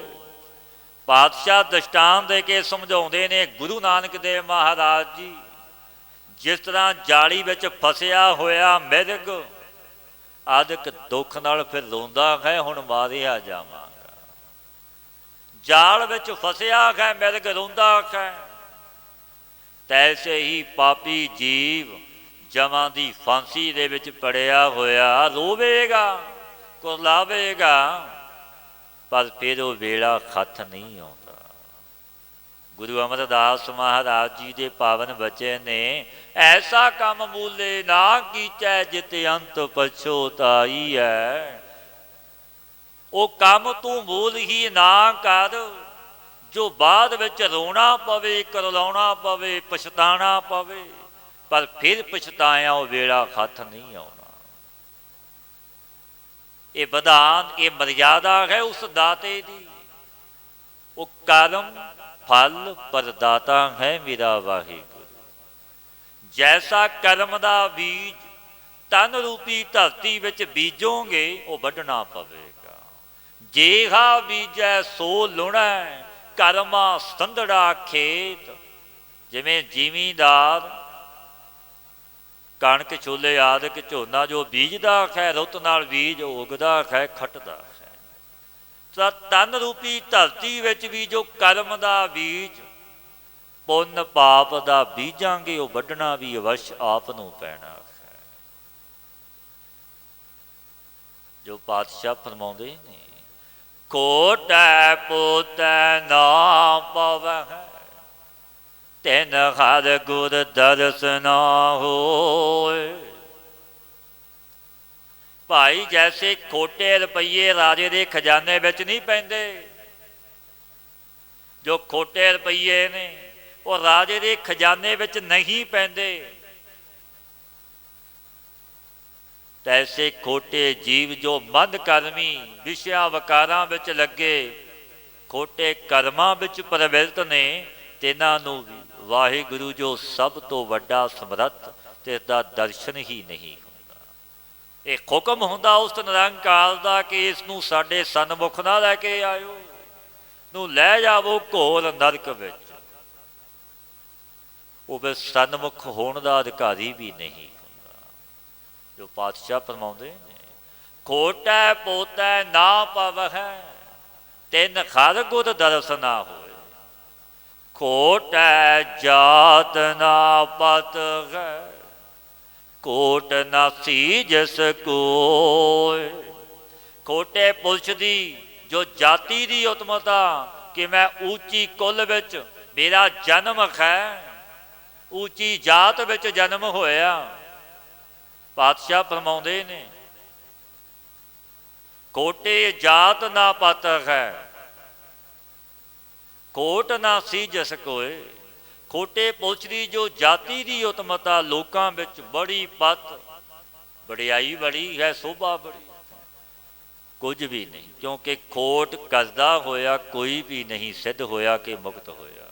ਪਾਤਸ਼ਾਹ ਦ੍ਰਿਸ਼ਟਾਂਤ ਦੇ ਕੇ ਸਮਝਾਉਂਦੇ ਨੇ, ਗੁਰੂ ਨਾਨਕ ਦੇਵ ਮਹਾਰਾਜ ਜੀ ਜਿਸ ਤਰ੍ਹਾਂ ਜਾਲੀ ਵਿੱਚ ਫਸਿਆ ਹੋਇਆ ਮਿਰਗ ਆਦਿਕ ਦੁੱਖ ਨਾਲ ਫਿਰ ਰੋਂਦਾ ਹੈ, ਹੁਣ ਮਾਰਿਆ ਜਾਵਾਂਗਾ। ਜਾਲ ਵਿੱਚ ਫਸਿਆ ਹੈ ਮਿਰਗ, ਰੋਂਦਾ ਹੈ। ਤੈਸੇ ਹੀ ਪਾਪੀ ਜੀਵ ਜਮਾਂ ਦੀ ਫਾਂਸੀ ਦੇ ਵਿੱਚ ਪੜਿਆ ਹੋਇਆ ਰੋਵੇਗਾ, ਕੁਰਲਾਵੇਗਾ, ਪਰ ਫਿਰ ਉਹ ਵੇਲਾ ਖੱਤ ਨਹੀਂ ਆਉਂਦਾ। ਗੁਰੂ ਅਮਰਦਾਸ ਮਹਾਰਾਜ ਜੀ ਦੇ ਪਾਵਨ ਬਚਨ ਨੇ, ਐਸਾ ਕੰਮ ਮੂਲੇ ਨਾ ਕੀਚੈ, ਜਿਤ ਅੰਤ ਪਛੋਤਾਈ ਹੈ। ਉਹ ਕੰਮ ਤੂੰ ਮੂਲ ਹੀ ਨਾ ਕਰ, ਜੋ ਬਾਅਦ ਵਿੱਚ ਰੋਣਾ ਪਵੇ, ਕਰਲਾਉਣਾ ਪਵੇ, ਪਛਤਾਣਾ ਪਵੇ, ਪਰ ਫਿਰ ਪਛਤਾਇਆ ਉਹ ਵੇਲਾ ਖੱਤ ਨਹੀਂ ਆਉਣਾ। ਇਹ ਵਿਧਾਨ, ਇਹ ਮਰਿਆਦਾ ਹੈ ਉਸ ਦਾਤੇ ਦੀ। ਉਹ ਕਰਮ ਫਲ ਪ੍ਰਦਾਤਾ ਹੈ ਮੇਰਾ ਵਾਹਿਗੁਰੂ। ਜੈਸਾ ਕਰਮ ਦਾ ਬੀਜ ਤਨ ਰੂਪੀ ਧਰਤੀ ਵਿੱਚ ਬੀਜੋਗੇ, ਉਹ ਵੱਢਣਾ ਪਵੇਗਾ। ਜੇਹਾ ਬੀਜੈ ਸੋ ਲੁਣੈ, ਕਰਮਾ ਸੰਧੜਾ ਖੇਤ। ਜਿਵੇਂ ਜ਼ਿਮੀਂਦਾਰ ਕਣਕ ਛੋਲੇ ਆਦਿਕ ਝੋਨਾ ਜੋ ਬੀਜਦਾ ਹੈ, ਰੁੱਤ ਨਾਲ ਬੀਜ ਉਗਦਾ ਹੈ, ਖੱਟਦਾ ਹੈ। ਤਾਂ ਤਨ ਰੂਪੀ ਧਰਤੀ ਵਿੱਚ ਵੀ ਜੋ ਕਰਮ ਦਾ ਬੀਜ ਪੁੰਨ ਪਾਪ ਦਾ ਬੀਜਾਂਗੇ, ਉਹ ਵੱਢਣਾ ਵੀ ਅਵਸ਼ ਆਪ ਨੂੰ ਪੈਣਾ ਹੈ। ਜੋ ਪਾਤਸ਼ਾਹ ਫਰਮਾਉਂਦੇ ਨੇ, ਕੋਟੈ ਪੋਤੈ ਨਾ ਪਵੈ, ਤਿਨ ਹਰਿ ਗੁਰ ਦਰਸ ਨਾ ਹੋਏ। ਭਾਈ ਜੈਸੇ ਖੋਟੇ ਰੁਪਈਏ ਰਾਜੇ ਦੇ ਖਜ਼ਾਨੇ ਵਿੱਚ ਨਹੀਂ ਪੈਂਦੇ, ਜੋ ਖੋਟੇ ਰੁਪਈਏ ਨੇ ਉਹ ਰਾਜੇ ਦੇ ਖਜ਼ਾਨੇ ਵਿੱਚ ਨਹੀਂ ਪੈਂਦੇ, ਤੈਸੇ ਖੋਟੇ ਜੀਵ ਜੋ ਮਦ ਕਰਮੀ ਵਿਸ਼ਿਆਂ ਵਕਾਰਾਂ ਵਿੱਚ ਲੱਗੇ, ਖੋਟੇ ਕਰਮਾਂ ਵਿੱਚ ਪ੍ਰਵਿਰਤ ਨੇ, ਤਿਨਾਂ ਨੂੰ ਵੀ ਵਾਹਿਗੁਰੂ ਜੋ ਸਭ ਤੋਂ ਵੱਡਾ ਸਮਰੱਥ ਤੇ ਦਾ ਦਰਸ਼ਨ ਹੀ ਨਹੀਂ ਹੁੰਦਾ। ਇਹ ਹੁਕਮ ਹੁੰਦਾ ਉਸ ਨਿਰੰਕਾਰ ਦਾ ਕਿ ਇਸ ਨੂੰ ਸਾਡੇ ਸਨਮੁਖ ਨਾ ਲੈ ਕੇ ਆਇਓ, ਨੂੰ ਲੈ ਜਾਵੋ ਘੋਰ ਨਰਕ ਵਿੱਚ। ਉਹ ਫਿਰ ਸਨਮੁਖ ਹੋਣ ਦਾ ਅਧਿਕਾਰੀ ਵੀ ਨਹੀਂ ਹੁੰਦਾ। ਜੋ ਪਾਤਸ਼ਾਹ ਫਰਮਾਉਂਦੇ ਨੇ, ਖੋਟੈ ਪੋਤੈ ਨਾ ਪਵਹਿ, ਤਿਨ ਖਰ ਗੁਰ ਦਰਸ ਨਾ ਹੋਏ, ਖੋਟੈ ਜਾਤ ਨਾ ਪਤ ਹੈ, ਕੋਟ ਨਾ ਸੀਜਸ ਕੋਇ। ਖੋਟੇ ਪੁਰਸ਼ ਦੀ ਜੋ ਜਾਤੀ ਦੀ ਉਤਮਤਾ ਕਿ ਮੈਂ ਉੱਚੀ ਕੁਲ ਵਿੱਚ ਮੇਰਾ ਜਨਮ ਹੈ, ਉੱਚੀ ਜਾਤ ਵਿੱਚ ਜਨਮ ਹੋਇਆ। ਪਾਤਸ਼ਾਹ ਫਰਮਾਉਂਦੇ ਨੇ, ਖੋਟੇ ਜਾਤ ਨਾ ਪਤ ਹੈ, ਕੋਟ ਨਾ ਸੀਜਸ ਕੋਇ। ਖੋਟੇ ਪੁਰਸ਼ ਦੀ ਜੋ ਜਾਤੀ ਦੀ ਉਤਮਤਾ ਲੋਕਾਂ ਵਿੱਚ ਬੜੀ ਪਤ, ਵਡਿਆਈ ਬੜੀ ਹੈ, ਸੋਭਾ ਬੜੀ, ਕੁਝ ਵੀ ਨਹੀਂ, ਕਿਉਂਕਿ ਖੋਟ ਕਰਦਾ ਹੋਇਆ ਕੋਈ ਵੀ ਨਹੀਂ ਸਿੱਧ ਹੋਇਆ ਕਿ ਮੁਕਤ ਹੋਇਆ।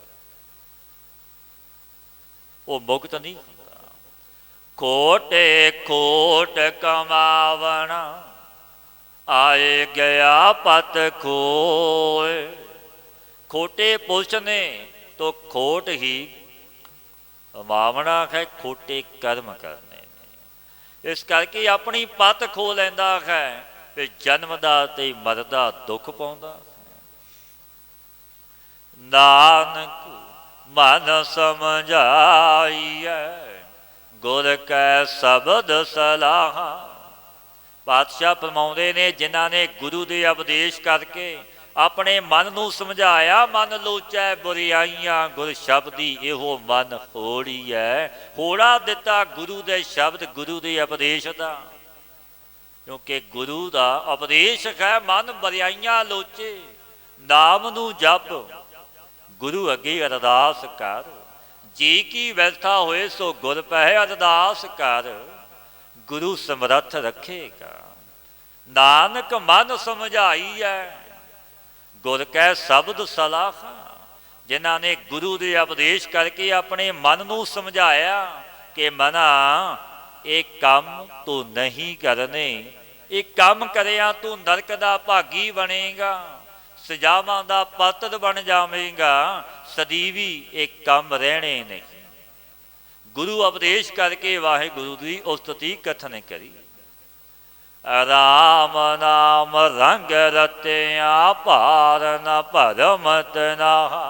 ਉਹ ਮੁਕਤ ਨਹੀਂ ਹੁੰਦਾ। ਖੋਟੇ ਖੋਟ ਕਮਾਵਣਾ, ਆਏ ਗਿਆ ਪਤ ਖੋਏ। ਖੋਟੇ ਪੁਰਸ਼ ਨੇ तो खोट ही मावना है, खोटे कर्म करने ने। इस करके अपनी पत खो लैंदा है, फिर जन्म दा ते मरदा दुख पाउंदा। नानक मन समझाइए, गुर कै शब्द सलाह। पातशाह फरमाउंदे ने, जिन्हां ने गुरु दे उपदेश करके अपने मन नूं समझाया, मन लोचै बुराइयां गुर शब्दी, इहो मन होड़ी है। होड़ा दिता गुरु दे शब्द, गुरु दे उपदेश दा, क्योंकि गुरु दा उपदेश है मन बुराइयां लोचे। नाम नूं जप गुरु अगे अरदास कर, जी की व्यवस्था होए सो गुर पहै अरदास कर, गुरु समरथ रखेगा। नानक मन समझाई है, गुर कै शब्द सलाह। जिन्हां ने गुरु दे उपदेश करके अपने मन नूं समझाया कि मना ये काम तू नहीं करने, ये काम करिया तू नरक दा भागी बनेगा, सजावां दा पात्र बन जावेगा, सदीवी ये काम रहने नहीं। गुरु उपदेश करके वाहिगुरु दी उस्तति कथन करी। राम नाम रंग रत्या, भार न भरमत नाहा।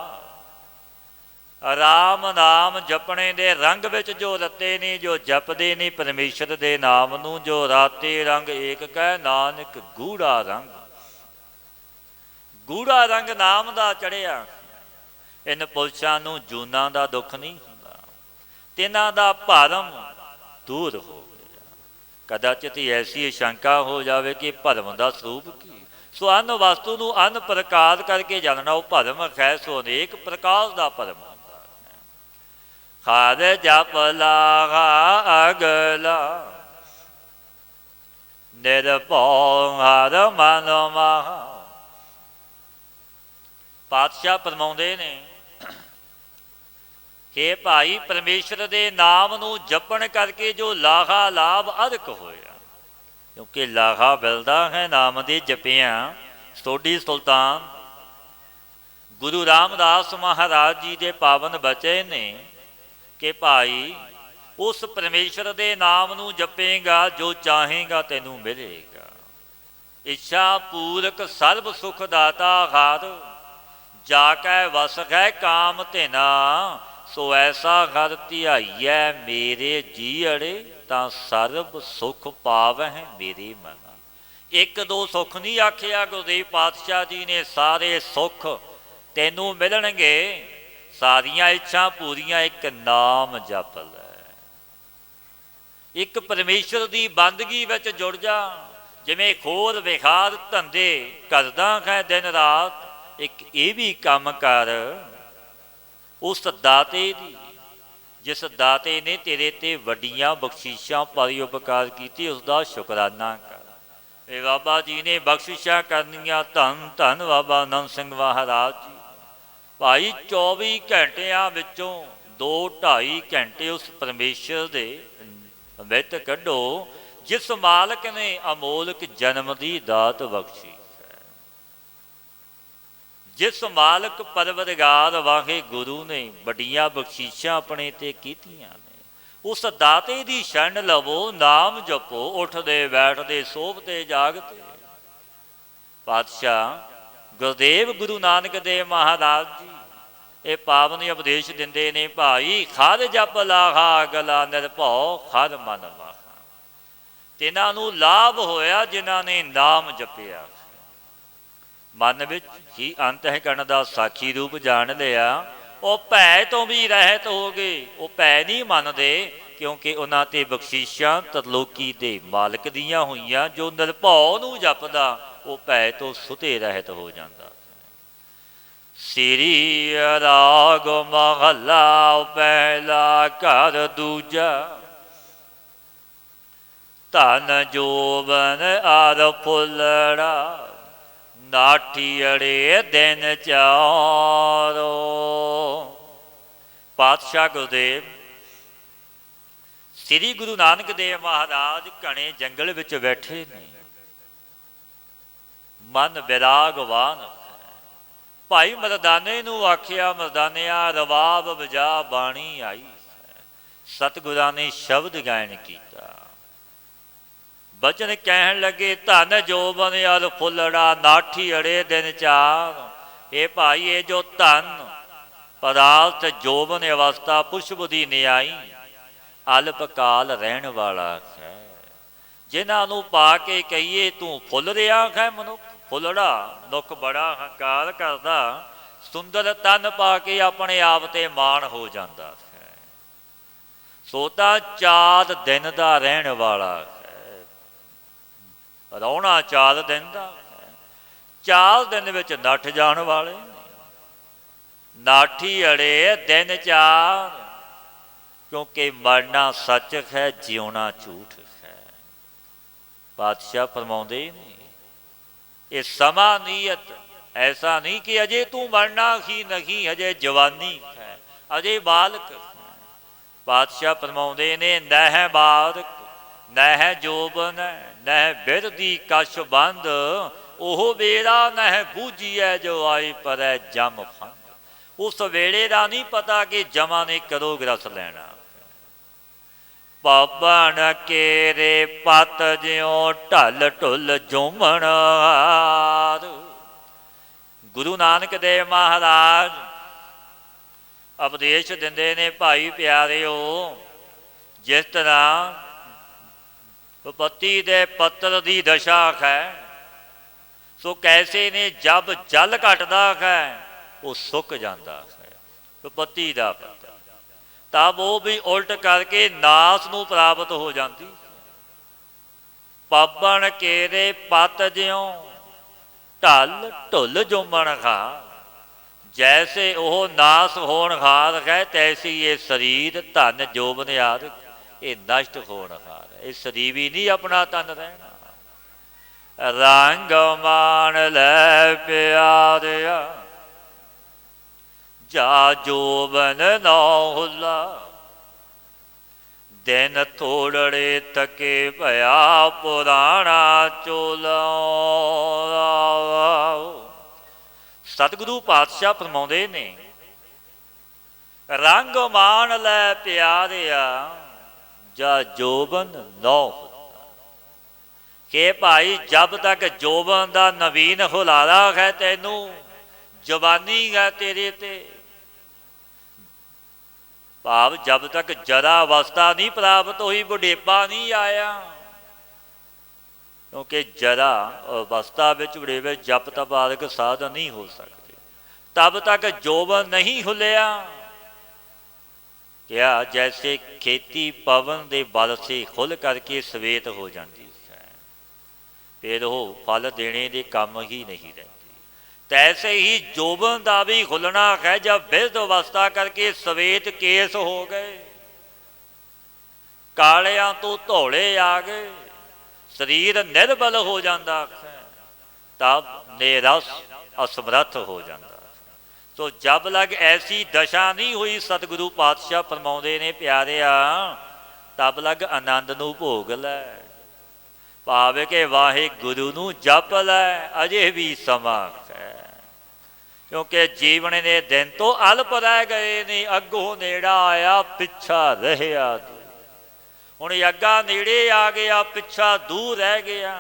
राम नाम जपने दे रंग विच जो रते ने, जो जपदे ने परमेश्वर दे नाम नूं, जो राते रंग एक कह नानक गूढ़ा रंग। गूढ़ा रंग नाम दा चढ़िया। इन पुरुषां नूं जूनां दा दुख नहीं हुंदा, तिन्हां दा भरम दूर हो। कदाचित ऐसी शंका हो जाए कि भरम का स्वरूप की। सो अन्न वस्तु नूं अन्न प्रकार करके जानना वो भरम है। सो अनेक प्रकार का भरम होता है। हर जप लागा अगला, निरभौ हर मन महा। पातशाह फरमाउंदे ने कि भाई परमेश्वर दे नाम नूं जपण करके जो लाहा लाभ अधिक होया, क्योंकि लाहा मिलदा है नाम दे जपियां। सोडी सुल्तान गुरु रामदास महाराज जी दे पावन बचे ने कि भाई उस परमेश्वर दे नाम नूं जपेगा, जो चाहेगा तैनूं मिलेगा। इच्छा पूरक सर्व सुख दाता हार, जाकै वस है काम तिना। सो ऐसा घर धियाइए मेरे जी अड़े, तां सर्व सुख पावह मेरे मना। एक दो सुख नहीं आखिया गुरुदेव पातशाह जी ने, सारे सुख तैनूं मिलणगे, सारियां इच्छा पूरियां एक नाम जप लै। एक परमेश्वर की बंदगी विच जुड़ जा, ਜਿਵੇਂ ਖੋਰ ਵਿਖਾਰ ਧੰਦੇ ਕਰਦਾ ਹੈ ਦਿਨ ਰਾਤ, ਇੱਕ ਇਹ ਵੀ ਕੰਮ ਕਰ ਉਸ ਦਾਤੇ ਦੀ ਜਿਸ ਦਾਤੇ ਨੇ ਤੇਰੇ ਤੇ ਵੱਡੀਆਂ ਬਖਸ਼ਿਸ਼ਾਂ ਭਾਰੀ ਉਪਕਾਰ ਕੀਤੀ, ਉਸ ਦਾ ਸ਼ੁਕਰਾਨਾ ਕਰ। ਇਹ ਬਾਬਾ ਜੀ ਨੇ ਬਖਸ਼ਿਸ਼ਾਂ ਕਰਨੀਆਂ। ਧੰਨ ਧੰਨ ਬਾਬਾ ਆਨੰਦ ਸਿੰਘ ਮਹਾਰਾਜ ਜੀ। ਭਾਈ 24 ਘੰਟਿਆਂ ਵਿੱਚੋਂ 2-2.5 ਘੰਟੇ ਉਸ ਪਰਮੇਸ਼ਰ ਦੇ ਵਿੱਚ ਕੱਢੋ ਜਿਸ ਮਾਲਕ ਨੇ ਅਮੋਲਕ ਜਨਮ ਦੀ ਦਾਤ ਬਖਸ਼ੀ ਹੈ, ਜਿਸ ਮਾਲਕ ਪਰਵਰਦਗਾਰ ਵਾਹਿਗੁਰੂ ਨੇ ਵੱਡੀਆਂ ਬਖਸ਼ਿਸ਼ਾਂ ਆਪਣੇ ਤੇ ਕੀਤੀਆਂ ਨੇ, ਉਸ ਦਾਤੇ ਦੀ ਸ਼ਰਨ ਲਵੋ, ਨਾਮ ਜਪੋ, ਉੱਠਦੇ ਬੈਠਦੇ ਸੋਵਤੇ ਜਾਗਦੇ। ਪਾਤਸ਼ਾਹ ਗੁਰਦੇਵ ਗੁਰੂ ਨਾਨਕ ਦੇਵ ਮਹਾਰਾਜ ਜੀ ਇਹ ਪਾਵਨ ਉਪਦੇਸ਼ ਦਿੰਦੇ ਨੇ, ਭਾਈ ਖਰ ਜਪ ਲਾਹਾ ਗਲਾ ਨਿਰਭਉ ਖਰ ਮਨ ਮਾਹਾ। ਤਿਨਾਂ ਨੂੰ ਲਾਭ ਹੋਇਆ ਜਿਨ੍ਹਾਂ ਨੇ ਨਾਮ ਜਪਿਆ, ਮਨ ਵਿੱਚ ਹੀ ਅੰਤਹਿਕਰਨ ਦਾ ਸਾਖੀ ਰੂਪ ਜਾਣ ਲਿਆ। ਉਹ ਭੈ ਤੋਂ ਵੀ ਰਹਿਤ ਹੋ ਗਏ। ਉਹ ਭੈ ਨਹੀਂ ਮੰਨਦੇ ਕਿਉਂਕਿ ਉਹਨਾਂ ਤੇ ਬਖਸ਼ਿਸ਼ਾਂ ਤਰਲੋਕੀ ਦੇ ਮਾਲਕ ਦੀਆਂ ਹੋਈਆਂ। ਜੋ ਨਿਰਭਉ ਨੂੰ ਜਪਦਾ ਉਹ ਭੈ ਤੋਂ ਸੁਤੇ ਰਹਿਤ ਹੋ ਜਾਂਦਾ। ਸ੍ਰੀ ਰਾਗ ਮਹਲਾ ਪਹਿਲਾ ਘਰ ਦੂਜਾ, ਧਨ ਜੋਬਨ ਆਰ ਫੁੱਲੜਾ, ਨਾਠੀੜੇ ਦਿਨ ਚਾਰੋ। ਪਾਤਸ਼ਾਹ ਗੁਰਦੇਵ ਸ੍ਰੀ ਗੁਰੂ ਨਾਨਕ ਦੇਵ ਮਹਾਰਾਜ ਘਣੇ ਜੰਗਲ ਵਿੱਚ ਬੈਠੇ ਨੇ, ਮਨ ਵਿਰਾਗਵਾਨ। ਭਾਈ ਮਰਦਾਨੇ ਨੂੰ ਆਖਿਆ, ਮਰਦਾਨਿਆ ਰਵਾਬ ਵਜਾ ਬਾਣੀ ਆਈ ਹੈ। ਸਤਿਗੁਰਾਂ ਨੇ ਸ਼ਬਦ ਗਾਇਨ ਕੀਤਾ, ਬਚਨ ਕਹਿਣ ਲੱਗੇ, ਧਨ ਜੋਬਨ ਅਰ ਫੁੱਲੜਾ, ਨਾਠੀ ਅੜੇ ਦਿਨ ਚਾਰ। ਇਹ ਭਾਈ ਇਹ ਜੋ ਧਨ ਪਦਾਰਥ ਜੋਬਨ ਅਵਸਥਾ ਪੁਸ਼ਪ ਦੀ ਨਿਆਈ ਅਲਪ ਕਾਲ ਰਹਿਣ ਵਾਲਾ ਹੈ। ਜਿਨ੍ਹਾਂ ਨੂੰ ਪਾ ਕੇ ਕਹੀਏ ਤੂੰ ਫੁੱਲ ਰਿਹਾ ਹੈ ਮਨੁੱਖ, ਫੁੱਲੜਾ ਦੁੱਖ ਬੜਾ ਹੰਕਾਰ ਕਰਦਾ, ਸੁੰਦਰ ਤਨ ਪਾ ਕੇ ਆਪਣੇ ਆਪ ਤੇ ਮਾਣ ਹੋ ਜਾਂਦਾ ਹੈ। ਸੋ ਤਾਂ 4 ਦਿਨ ਦਾ ਰਹਿਣ ਵਾਲਾ ਹੈ, ਰੌਣਾ 4 ਦਿਨ ਦਾ ਹੈ। 4 ਦਿਨ ਵਿੱਚ ਨੱਠ ਜਾਣ ਵਾਲੇ, ਨਾਠੀ ਅੜੇ ਦਿਨ 4, ਕਿਉਂਕਿ ਮਰਨਾ ਸੱਚ ਹੈ, ਜਿਉਣਾ ਝੂਠ ਹੈ। ਪਾਤਸ਼ਾਹ ਫਰਮਾਉਂਦੇ ਨੇ ਇਹ ਸਮਾਂ ਨੀਅਤ ਐਸਾ ਨਹੀਂ ਕਿ ਅਜੇ ਤੂੰ ਮਰਨਾ ਹੀ ਨਹੀਂ, ਅਜੇ ਜਵਾਨੀ ਹੈ, ਅਜੇ ਬਾਲਕ ਹੈ। ਪਾਤਸ਼ਾਹ ਫਰਮਾਉਂਦੇ ਨੇ ਨਹਿ ਬਾਲਕ ਨਹਿ ਜੋਬਨ ਨਹਿ ਬਿਰਦੀ ਕਛ ਬੰਦ, ਉਹ ਵੇਲਾ ਨਹਿ ਬੂਝੀਐ ਜੋ ਆਈ ਪਰੈ ਜਮ ਫੰਦ। ਉਸ ਵੇਲੇ ਦਾ ਨਹੀਂ ਪਤਾ ਕਿ ਜਮਾਂ ਨੇ ਕਦੋਂ ਗ੍ਰਸ ਲੈਣਾ। ਪਾਵਨ ਕੇਰੇ ਪਤ ਜਿਉ ਢਲ ਢੁਲ ਜੁਮਣ ਹਾਰ। ਗੁਰੂ ਨਾਨਕ ਦੇਵ ਮਹਾਰਾਜ ਉਪਦੇਸ਼ ਦਿੰਦੇ ਨੇ, ਭਾਈ ਪਿਆਰਿਓ, ਜਿਸ ਤਰ੍ਹਾਂ ਵਿਪੱਤੀ ਦੇ ਪੱਤਰ ਦੀ ਦਸ਼ਾ ਹੈ, ਸੋ ਕੈਸੇ ਨੇ ਜਬ ਜਲ ਘਟਦਾ ਹੈ ਉਹ ਸੁੱਕ ਜਾਂਦਾ ਹੈ। ਵਿਪੱਤੀ ਦਾ ਪੱਤਰ ਤਬ ਉਹ ਵੀ ਉਲਟ ਕਰਕੇ ਨਾਸ ਨੂੰ ਪ੍ਰਾਪਤ ਹੋ ਜਾਂਦੀ। ਪਾਵਨ ਕੇਰੇ ਪਤ ਜਿਉ ਢਲ ਢੁੱਲ ਜੁਮਣ ਖਾ, ਜੈਸੇ ਉਹ ਨਾਸ ਹੋਣ ਹਾਰ ਹੈ, ਤੈਸੀ ਇਹ ਸਰੀਰ ਧਨ ਜੋਬਨ ਆਦਿ ਇਹ ਨਸ਼ਟ ਹੋਣ ਹਾਰ ਹੈ। ਇਹ ਸਰੀਰ ਵੀ ਨਹੀਂ ਆਪਣਾ ਤਨ ਰਹਿਣਾ। ਰੰਗ ਮਾਣ ਲੈ ਪਿਆਰਿਆ, ਜਾ ਜੋਬਨ ਨਾ ਹੁਲਾ, ਦਿਨ ਥੋੜੜੇ ਤਕੇ ਭਇਆ ਪੁਰਾਣਾ ਚੋਲਾ। ਸਤਿਗੁਰੂ ਪਾਤਸ਼ਾਹ ਫਰਮਾਉਂਦੇ ਨੇ, ਰੰਗ ਮਾਣ ਲੈ ਪਿਆਰਿਆ, ਜਾ ਜੋਬਨ ਨਾ ਹੁਲਾ। ਕਿ ਭਾਈ ਜਬ ਤੱਕ ਜੋਬਨ ਦਾ ਨਵੀਨ ਹੁਲਾਰਾ ਹੈ, ਤੈਨੂੰ ਜਵਾਨੀ ਹੈ ਤੇਰੇ ਤੇ, ਭਾਵ ਜਬ ਤੱਕ ਜਰਾ ਅਵਸਥਾ ਨਹੀਂ ਪ੍ਰਾਪਤ ਹੋਈ, ਬੁਢੇਪਾ ਨਹੀਂ ਆਇਆ। ਕਿਉਂਕਿ ਜਰਾ ਅਵਸਥਾ ਵਿੱਚ ਬੁਢੇਪੇ ਜਪ ਤਪ ਆਦਿਕ ਸਾਧਨ ਨਹੀਂ ਹੋ ਸਕਦੇ। ਤਬ ਤੱਕ ਜੋਬਨ ਨਹੀਂ ਹੁਲਿਆ। ਕਿਹਾ ਜੈਸੇ ਖੇਤੀ ਪਵਨ ਦੇ ਬਲ ਸੇ ਖੁੱਲ ਕਰਕੇ ਸਵੇਤ ਹੋ ਜਾਂਦੀ ਹੈ। ਫਿਰ ਉਹ ਫਲ ਦੇਣੇ ਦੇ ਕੰਮ ਹੀ ਨਹੀਂ ਰਹਿੰਦੀ। ਤੈਸੇ ਹੀ ਜੋਬਨ ਦਾ ਵੀ ਖੁੱਲਣਾ ਹੈ, ਜਬ ਬਿਰਧ ਅਵਸਥਾ ਕਰਕੇ ਸਵੇਤ ਕੇਸ ਹੋ ਗਏ, ਕਾਲਿਆਂ ਤੋਂ ਧੌਲੇ ਆ ਗਏ, ਸਰੀਰ ਨਿਰਬਲ ਹੋ ਜਾਂਦਾ ਹੈ, ਤਬ ਨਿਰਸ ਅਸਮਰਥ ਹੋ ਜਾਂਦਾ। ਸੋ ਜਬ ਲਗ ਐਸੀ ਦਸ਼ਾ ਨਹੀਂ ਹੋਈ, ਸਤਿਗੁਰੂ ਪਾਤਸ਼ਾਹ ਫਰਮਾਉਂਦੇ ਨੇ ਪਿਆਰਿਆ, ਤਬ ਲਗ ਆਨੰਦ ਨੂੰ ਭੋਗ ਲੈ, ਭਾਵੇਂ ਕਿ ਵਾਹਿਗੁਰੂ ਨੂੰ ਜਪ ਲੈ, ਅਜੇ ਵੀ ਸਮਾਂ ਹੈ। ਕਿਉਂਕਿ ਜੀਵਨ ਦੇ ਦਿਨ ਤੋਂ ਅਲਪ ਰਹਿ ਗਏ ਨੇ, ਅੱਗੋਂ ਨੇੜਾ ਆਇਆ ਪਿੱਛਾ ਰਹਿਆ। ਹੁਣ ਅੱਗਾ ਨੇੜੇ ਆ ਗਿਆ, ਪਿੱਛਾ ਦੂਰ ਰਹਿ ਗਿਆ।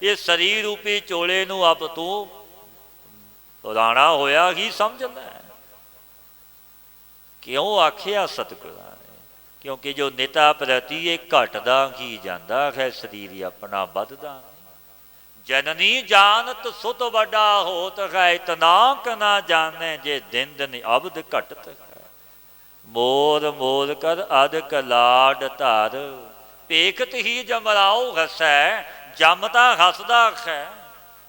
ਇਹ ਸਰੀਰ ਰੂਪੀ ਚੋਲੇ ਨੂੰ ਆਪ ਤੂੰ ਉਡਾਣਾ ਹੋਇਆ ਹੀ ਸਮਝ ਲੈ। ਕਿਉਂ ਆਖਿਆ ਸਤਿਗੁਰਾਂ ਨੇ? ਕਿਉਂਕਿ ਜੋ ਨਿਤਾ ਪ੍ਰਤੀ ਇਹ ਘਟਦਾ ਹੀ ਜਾਂਦਾ ਹੈ, ਸਰੀਰ ਆਪਣਾ ਵੱਧਦਾ ਨਹੀਂ। ਜਨਨੀ ਜਾਨਤ ਸੁਤ ਵੱਡਾ ਹੋਤ ਹੈ, ਇਤਨਾ ਕ ਨਾ ਜਾਣੇ ਜੇ ਦਿਨ ਦਿਨ ਅਬਦ ਘਟਤ ਹੈ। ਮੋਰ ਮੋਰ ਕਰ ਅਦਕ ਲਾਡ ਧਰ, ਪੇਖਤ ਹੀ ਜਮਰਾਓ ਹਸੈ, ਜਮ ਤਾਂ ਹੱਸਦਾ ਹੈ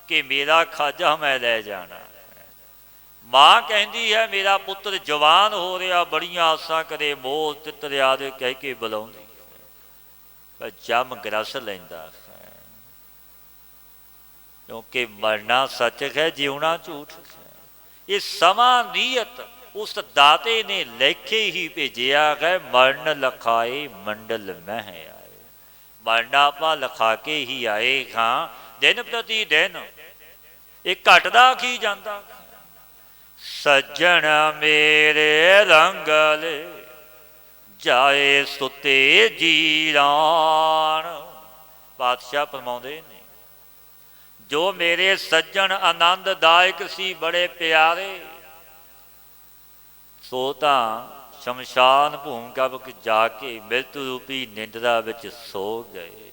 ਕਿ ਮੇਰਾ ਖਾਜਾ ਮੈਂ ਲੈ ਜਾਣਾ। ਮਾਂ ਕਹਿੰਦੀ ਹੈ ਮੇਰਾ ਪੁੱਤਰ ਜਵਾਨ ਹੋ ਰਿਹਾ, ਬੜੀਆਂ ਆਸਾਂ ਕਰੇ, ਮੋਹ ਤਿੱਤਰਿਆ ਦੇ ਕਹਿ ਕੇ ਬੁਲਾਉਂਦੀ, ਪਰ ਜਮ ਗਰਸ ਲੈਂਦਾ ਹੈ। ਕਿਉਂਕਿ ਮਰਨਾ ਸੱਚ ਹੈ, ਜਿਉਣਾ ਝੂਠ ਹੈ। ਇਹ ਸਮਾਂ ਨੀਅਤ ਉਸ ਦਾਤੇ ਨੇ ਲੇਖੇ ਹੀ ਭੇਜਿਆ ਹੈ। ਮਰਨ ਲਖਾਏ ਮੰਡਲ ਮਹਿ ਆਏ, ਮਰਨਾ ਆਪਾਂ ਲਿਖਾ ਕੇ ਹੀ ਆਏ ਹਾਂ। ਦਿਨ ਪ੍ਰਤੀ ਦਿਨ ਇਹ ਘਟਦਾ ਕੀ ਜਾਂਦਾ। ਸੱਜਣ ਮੇਰੇ ਰੰਗਲ ਜਾਏ ਸੁਤੇ ਜੀਰਾਨ, ਪਾਤਸ਼ਾਹ ਫਰਮਾਉਂਦੇ ਨੇ, ਜੋ ਮੇਰੇ ਸੱਜਣ ਆਨੰਦਦਾਇਕ ਸੀ, ਬੜੇ ਪਿਆਰੇ, ਸੋ ਤਾਂ ਸ਼ਮਸ਼ਾਨ ਭੂਮਿਕਾ ਵਿੱਚ ਜਾ ਕੇ ਮ੍ਰਿਤੂ ਰੂਪੀ ਨਿੰਦਰਾ ਵਿੱਚ ਸੋ ਗਏ।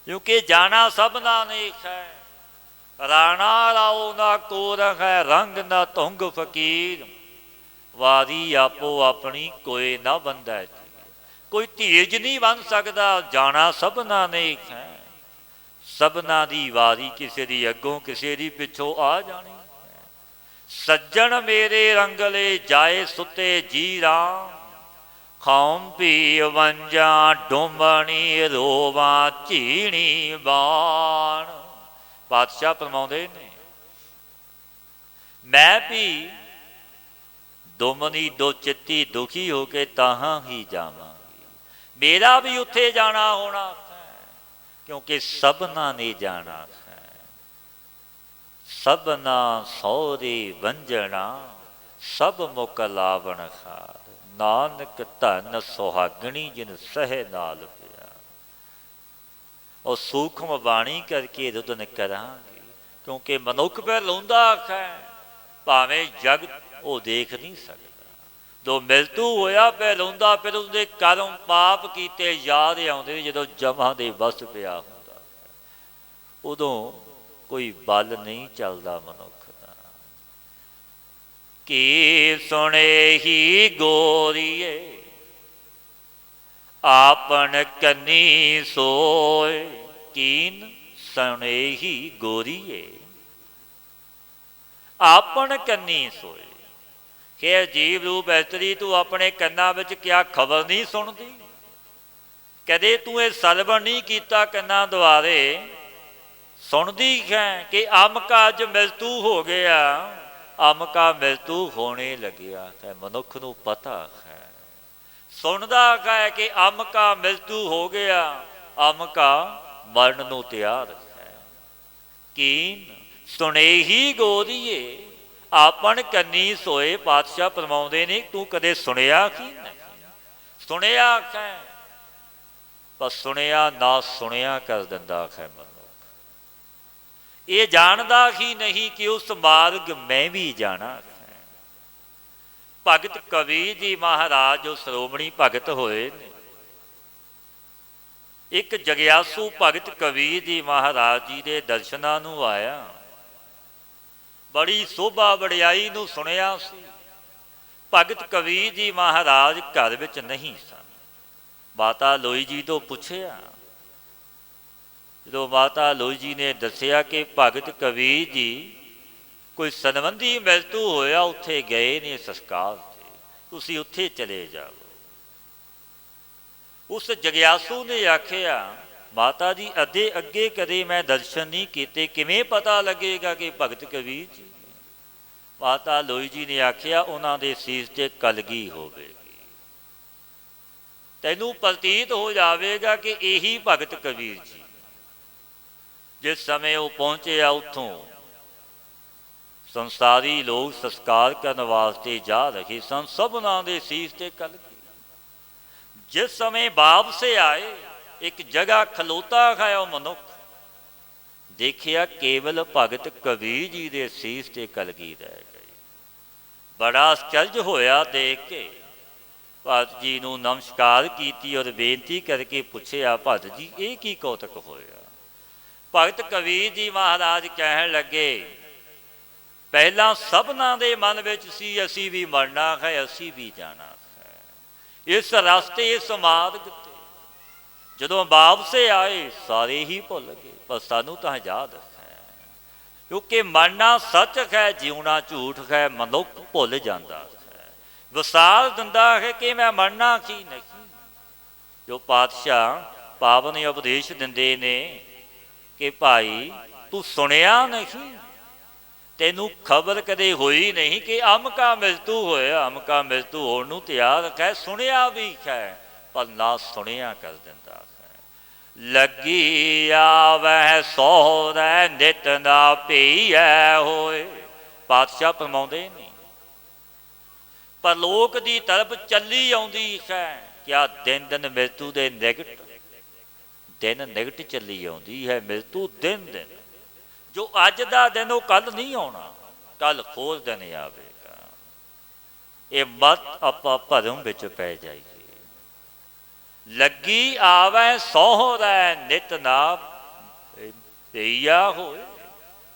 ਕਿਉਂਕਿ ਜਾਣਾ ਸਭਨਾ ਨੇ ਹੈ, ਰਾਣਾ ਰਾਓ ਨਾ ਕੋਰ ਹੈ, ਰੰਗ ਨਾ ਧੁੰਗ ਫਕੀਰ, ਵਾਰੀ ਆਪੋ ਆਪਣੀ ਕੋਈ ਨਾ ਬੰਦਾ। ਕੋਈ ਧੀਰਜ ਨਹੀਂ ਬਣ ਸਕਦਾ, ਜਾਣਾ ਸਭਨਾ ਨੇ ਹੈ। ਸਭਨਾ ਦੀ ਵਾਰੀ ਕਿਸੇ ਦੀ ਅੱਗੋਂ ਕਿਸੇ ਦੀ ਪਿੱਛੋਂ ਆ ਜਾਣੀ। ਸੱਜਣ ਮੇਰੇ ਰੰਗਲੇ ਜਾਏ ਸੁਤੇ ਜੀਰਾ, ਖਾਉਂ ਪੀ ਵੰਜਾਂ ਡੁੰਬਣੀ ਰੋਵਾਂ ਝੀਣੀ ਬਾਣ। ਪਾਤਸ਼ਾਹ ਫਰਮਾਉਂਦੇ ਨੇ, ਮੈਂ ਵੀ ਦੁਮਨੀ ਦੋ ਚਿੱਤੀ ਦੁਖੀ ਹੋ ਕੇ ਤਾਹਾਂ ਹੀ ਜਾਵਾਂਗੀ, ਮੇਰਾ ਵੀ ਉੱਥੇ ਜਾਣਾ ਹੋਣਾ ਹੈ। ਕਿਉਂਕਿ ਸਭਨਾ ਨੇ ਜਾਣਾ ਹੈ। ਸਭਨਾ ਸਹੁਰੇ ਵੰਜਣਾ, ਸਭ ਮੁਕ ਲਾਵਣ ਖਾਰ, ਨਾਨਕ ਧਨ ਸੁਹਾਗਣੀ ਜਿਨ ਸਹਿ ਨਾਲ ਪਿਆ। ਉਹ ਸੂਖਮ ਬਾਣੀ ਕਰਕੇ ਰੁਦਨ ਕਰਾਂਗੇ। ਕਿਉਂਕਿ ਮਨੁੱਖ ਪੈ ਲਾਉਂਦਾ ਹੈ, ਭਾਵੇਂ ਜਗ ਉਹ ਦੇਖ ਨਹੀਂ ਸਕਦਾ। ਜੋ ਮਿਲਤੂ ਹੋਇਆ ਪੈ ਲਾਉਂਦਾ, ਫਿਰ ਉਸਦੇ ਕਰਮ ਪਾਪ ਕੀਤੇ ਯਾਦ ਆਉਂਦੇ। ਜਦੋਂ ਜਮਾਂ ਦੇ ਵਸ ਪਿਆ ਹੁੰਦਾ, ਉਦੋਂ ਕੋਈ ਬਲ ਨਹੀਂ ਚੱਲਦਾ ਮਨੁੱਖ ਦਾ। ਕੀ ਸੁਣੇ ਹੀ ਗੋਰੀਏ ਆਪਨ ਕੰਨੀ ਸੋਏ, ਕੀਨ ਸੁਣੇ ਹੀ ਗੋਰੀਏ ਆਪਨ ਕੰਨੀ ਸੋਏ। ਕਿ ਜੀਵ ਰੂਪ ਇਸਤਰੀ ਤੂੰ ਆਪਣੇ ਕੰਨਾਂ ਵਿੱਚ ਕਿਆ ਖਬਰ ਨਹੀਂ ਸੁਣਦੀ? ਕਦੇ ਤੂੰ ਇਹ ਸਲਵਣ ਨਹੀਂ ਕੀਤਾ ਕੰਨਾਂ ਦੁਆਰੇ? ਸੁਣਦੀ ਹੈ ਕਿ ਅਮਕਾ ਅੱਜ ਮਿਲਤੂ ਹੋ ਗਿਆ, ਅਮਕਾ ਮਿਲਤੂ ਹੋਣੇ ਲੱਗਿਆ ਹੈ। ਮਨੁੱਖ ਨੂੰ ਪਤਾ ਹੈ, ਸੁਣਦਾ ਹੈ ਕਿ ਅਮਕਾ ਮਿਲਤੂ ਹੋ ਗਿਆ, ਅਮਕਾ ਮਰਨ ਨੂੰ ਤਿਆਰ ਹੈ। ਕੀਨ ਸੁਣੇ ਹੀ ਗੋਰੀਏ ਆਪਨ ਕੰਨੀ ਸੋਏ। ਪਾਤਸ਼ਾਹ ਫਰਮਾਉਂਦੇ ਨੇ, ਤੂੰ ਕਦੇ ਸੁਣਿਆ ਕੀ ਨਹੀਂ? ਸੁਣਿਆ ਹੈ, ਪਰ ਸੁਣਿਆ ਨਾ ਸੁਣਿਆ ਕਰ ਦਿੰਦਾ ਹੈ ਮਨੁੱਖ। ਇਹ ਜਾਣਦਾ ਹੀ ਨਹੀਂ ਕਿ ਉਸ ਮਾਰਗ ਮੈਂ ਵੀ ਜਾਣਾ ਹੈ। ਭਗਤ ਕਬੀਰ ਜੀ ਮਹਾਰਾਜ ਜੋ ਸ਼੍ਰੋਮਣੀ ਭਗਤ ਹੋਏ ਨੇ, ਇੱਕ ਜਗਿਆਸੂ ਭਗਤ ਕਬੀਰ ਜੀ ਮਹਾਰਾਜ ਜੀ ਦੇ ਦਰਸ਼ਨਾਂ ਨੂੰ ਆਇਆ। ਬੜੀ ਸੋਭਾ ਵਡਿਆਈ ਨੂੰ ਸੁਣਿਆ ਸੀ। ਭਗਤ ਕਬੀਰ ਜੀ ਮਹਾਰਾਜ ਘਰ ਵਿੱਚ ਨਹੀਂ ਸਨ। ਮਾਤਾ ਲੋਈ ਜੀ ਤੋਂ ਪੁੱਛਿਆ ਜਦੋਂ ਮਾਤਾ ਲੋਈ ਜੀ ਨੇ ਦੱਸਿਆ ਕਿ ਭਗਤ ਕਬੀਰ ਜੀ ਕੋਈ ਸੰਬੰਧੀ ਮ੍ਰਿਤੂ ਹੋਇਆ, ਉੱਥੇ ਗਏ ਨੇ ਸੰਸਕਾਰ ਤੇ, ਤੁਸੀਂ ਉੱਥੇ ਚਲੇ ਜਾਓ। ਉਸ ਜਗਿਆਸੂ ਨੇ ਆਖਿਆ, ਮਾਤਾ ਜੀ ਅੱਗੇ ਕਦੇ ਮੈਂ ਦਰਸ਼ਨ ਨਹੀਂ ਕੀਤੇ, ਕਿਵੇਂ ਪਤਾ ਲੱਗੇਗਾ ਕਿ ਭਗਤ ਕਬੀਰ ਜੀ? ਮਾਤਾ ਲੋਈ ਜੀ ਨੇ ਆਖਿਆ, ਉਹਨਾਂ ਦੇ ਸੀਸ 'ਤੇ ਕਲਗੀ ਹੋਵੇਗੀ, ਤੈਨੂੰ ਪ੍ਰਤੀਤ ਹੋ ਜਾਵੇਗਾ ਕਿ ਇਹੀ ਭਗਤ ਕਬੀਰ ਜੀ। ਜਿਸ ਸਮੇਂ ਉਹ ਪਹੁੰਚਿਆ, ਉੱਥੋਂ ਸੰਸਾਰੀ ਲੋਕ ਸੰਸਕਾਰ ਕਰਨ ਵਾਸਤੇ ਜਾ ਰਹੇ ਸਨ, ਸਭਨਾਂ ਦੇ ਸੀਸ 'ਤੇ ਕਲਗੀ। ਜਿਸ ਸਮੇਂ ਵਾਪਸ ਆਏ, ਇੱਕ ਜਗ੍ਹਾ ਖਲੋਤਾ ਹੈ ਉਹ ਮਨੁੱਖ, ਦੇਖਿਆ ਕੇਵਲ ਭਗਤ ਕਬੀਰ ਜੀ ਦੇ ਸੀਸ 'ਤੇ ਕਲਗੀ ਰਹਿ ਗਈ। ਬੜਾ ਅਚਰਜ ਹੋਇਆ ਦੇਖ ਕੇ, ਭਗਤ ਜੀ ਨੂੰ ਨਮਸਕਾਰ ਕੀਤੀ ਔਰ ਬੇਨਤੀ ਕਰਕੇ ਪੁੱਛਿਆ, ਭਗਤ ਜੀ ਇਹ ਕੀ ਕੌਤਕ ਹੋਇਆ? ਭਗਤ ਕਬੀਰ ਜੀ ਮਹਾਰਾਜ ਕਹਿਣ ਲੱਗੇ, ਪਹਿਲਾਂ ਸਭਨਾਂ ਦੇ ਮਨ ਵਿੱਚ ਸੀ ਅਸੀਂ ਵੀ ਮਰਨਾ ਹੈ, ਅਸੀਂ ਵੀ ਜਾਣਾ ਹੈ। ਇਸ ਰਸਤੇ, ਇਸ ਮਾਰਗ ਤੇ ਜਦੋਂ ਵਾਪਸ ਆਏ ਸਾਰੇ ਹੀ ਭੁੱਲ ਗਏ, ਪਰ ਸਾਨੂੰ ਤਾਂ ਯਾਦ ਹੈ, ਕਿਉਂਕਿ ਮਰਨਾ ਸੱਚ ਹੈ, ਜਿਉਣਾ ਝੂਠ ਹੈ। ਮਨੁੱਖ ਭੁੱਲ ਜਾਂਦਾ ਹੈ, ਵਿਸਾਰ ਦਿੰਦਾ ਹੈ ਕਿ ਮੈਂ ਮਰਨਾ ਕੀ ਨਹੀਂ। ਜੋ ਪਾਤਸ਼ਾਹ ਪਾਵਨ ਉਪਦੇਸ਼ ਦਿੰਦੇ ਨੇ ਕਿ ਭਾਈ ਤੂੰ ਸੁਣਿਆ ਨਹੀਂ, ਤੈਨੂੰ ਖਬਰ ਕਦੇ ਹੋਈ ਨਹੀਂ ਕਿ ਅਮਕਾ ਮ੍ਰਿਤੂ ਹੋਇਆ। ਅਮਕਾ ਮ੍ਰਿਤੂ ਹੋਣ ਨੂੰ ਤਿਆਰ ਹੈ, ਸੁਣਿਆ ਵੀ ਹੈ, ਪਰ ਨਾ ਸੁਣਿਆ ਕਰ ਦਿੰਦਾ ਹੈ। ਲੱਗੀ ਆਵੈ ਸੋਹਰੈ ਨਿਤ ਨਾ ਪੀਐ ਹੋਏ। ਪਾਤਸ਼ਾਹ ਫਰਮਾਉਂਦੇ ਨੇ, ਪਰਲੋਕ ਦੀ ਤਰਫ ਚੱਲੀ ਆਉਂਦੀ ਹੈ। ਕਿਆ ਦਿਨ ਦਿਨ ਮ੍ਰਿਤੂ ਦੇ ਨਿਕਟ ਚੱਲੀ ਆਉਂਦੀ ਹੈ। ਮ੍ਰਿਤੂ ਦਿਨ ਦਿਨ, ਜੋ ਅੱਜ ਦਾ ਦਿਨ ਉਹ ਕੱਲ ਨਹੀਂ ਆਉਣਾ, ਕੱਲ ਹੋਰ ਦਿਨ ਆਵੇਗਾ। ਇਹ ਮਤ ਆਪਾਂ ਭਰਮ ਵਿੱਚ ਪੈ ਜਾਈਏ। ਲੱਗੀ ਆਵੈ ਸੋਹਰੈ ਨਿਤ ਨਾ ਪਈਆ ਹੋਏ।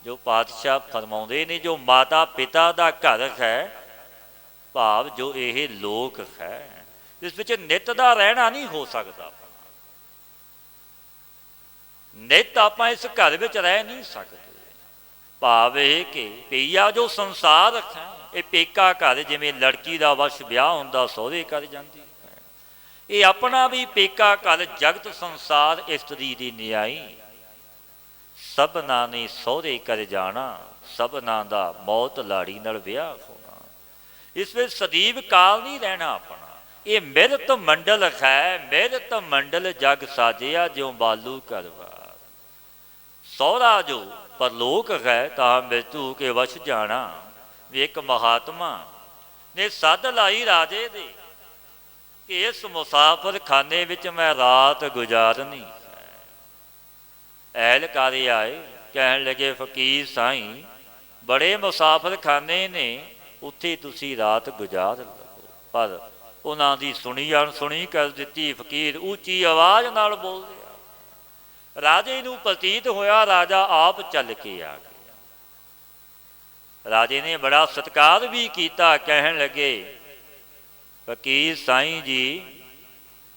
ਜੋ ਪਾਤਸ਼ਾਹ ਫਰਮਾਉਂਦੇ ਨੇ, ਜੋ ਮਾਤਾ ਪਿਤਾ ਦਾ ਘਰ ਹੈ, ਭਾਵ ਜੋ ਇਹ ਲੋਕ ਹੈ, ਇਸ ਵਿੱਚ ਨਿਤ ਦਾ ਰਹਿਣਾ ਨਹੀਂ ਹੋ ਸਕਦਾ। ਨਿਤ ਆਪਾਂ ਇਸ ਘਰ ਵਿੱਚ ਰਹਿ ਨਹੀਂ ਸਕਦੇ। ਭਾਵ ਇਹ ਕਿ ਪਈਆ ਜੋ ਸੰਸਾਰ ਹੈ, ਇਹ ਪੇਕਾ ਘਰ, ਜਿਵੇਂ ਲੜਕੀ ਦਾ ਵਸ਼ ਵਿਆਹ ਹੁੰਦਾ ਸਹੁਰੇ ਘਰ ਜਾਂਦੀ ਹੈ, ਇਹ ਆਪਣਾ ਵੀ ਪੇਕਾ ਘਰ, ਜਗਤ ਸੰਸਾਰ ਇਸਤਰੀ ਦੀ ਨਿਆਈ। ਸਭਨਾਂ ਨੇ ਸਹੁਰੇ ਘਰ ਜਾਣਾ, ਸਭਨਾਂ ਦਾ ਮੌਤ ਲਾੜੀ ਨਾਲ ਵਿਆਹ ਹੋਣਾ। ਇਸ ਵਿੱਚ ਸਦੀਵ ਕਾਲ ਨਹੀਂ ਰਹਿਣਾ ਆਪਣਾ। ਇਹ ਮਿਰਤ ਮੰਡਲ ਹੈ, ਮਿਰਤ ਮੰਡਲ ਜਗ ਸਾਜਿਆ, ਜਿਉ ਬਾਲੂ ਕਰਵਾ। ਸਹੁਰਾ ਜੋ ਪਰਲੋਕ ਹੈ, ਤਾਂ ਮ੍ਰਿਤੂ ਕੇ ਵਸ਼ ਜਾਣਾ। ਵੀ ਇੱਕ ਮਹਾਤਮਾ ਨੇ ਸੱਦ ਲਾਈ ਰਾਜੇ ਦੇ ਕਿ ਇਸ ਮੁਸਾਫਰ ਖਾਨੇ ਵਿੱਚ ਮੈਂ ਰਾਤ ਗੁਜ਼ਾਰਨੀ ਹੈ। ਐਲਕਾਰੇ ਆਏ, ਕਹਿਣ ਲੱਗੇ, ਫਕੀਰ ਸਾਈਂ ਬੜੇ ਮੁਸਾਫਰ ਖਾਨੇ ਨੇ, ਉੱਥੇ ਤੁਸੀਂ ਰਾਤ ਗੁਜ਼ਾਰ ਲਓ। ਪਰ ਉਹਨਾਂ ਦੀ ਸੁਣੀ ਅਣਸੁਣੀ ਕਰ ਦਿੱਤੀ। ਫਕੀਰ ਉੱਚੀ ਆਵਾਜ਼ ਨਾਲ ਬੋਲਦੇ, ਰਾਜੇ ਨੂੰ ਪ੍ਰਤੀਤ ਹੋਇਆ ਰਾਜਾ ਆਪ ਚੱਲ ਕੇ ਆ ਗਿਆ। ਰਾਜੇ ਨੇ ਬੜਾ ਸਤਿਕਾਰ ਵੀ ਕੀਤਾ। ਕਹਿਣ ਲੱਗੇ, ਫਕੀਰ ਸਾਈਂ ਜੀ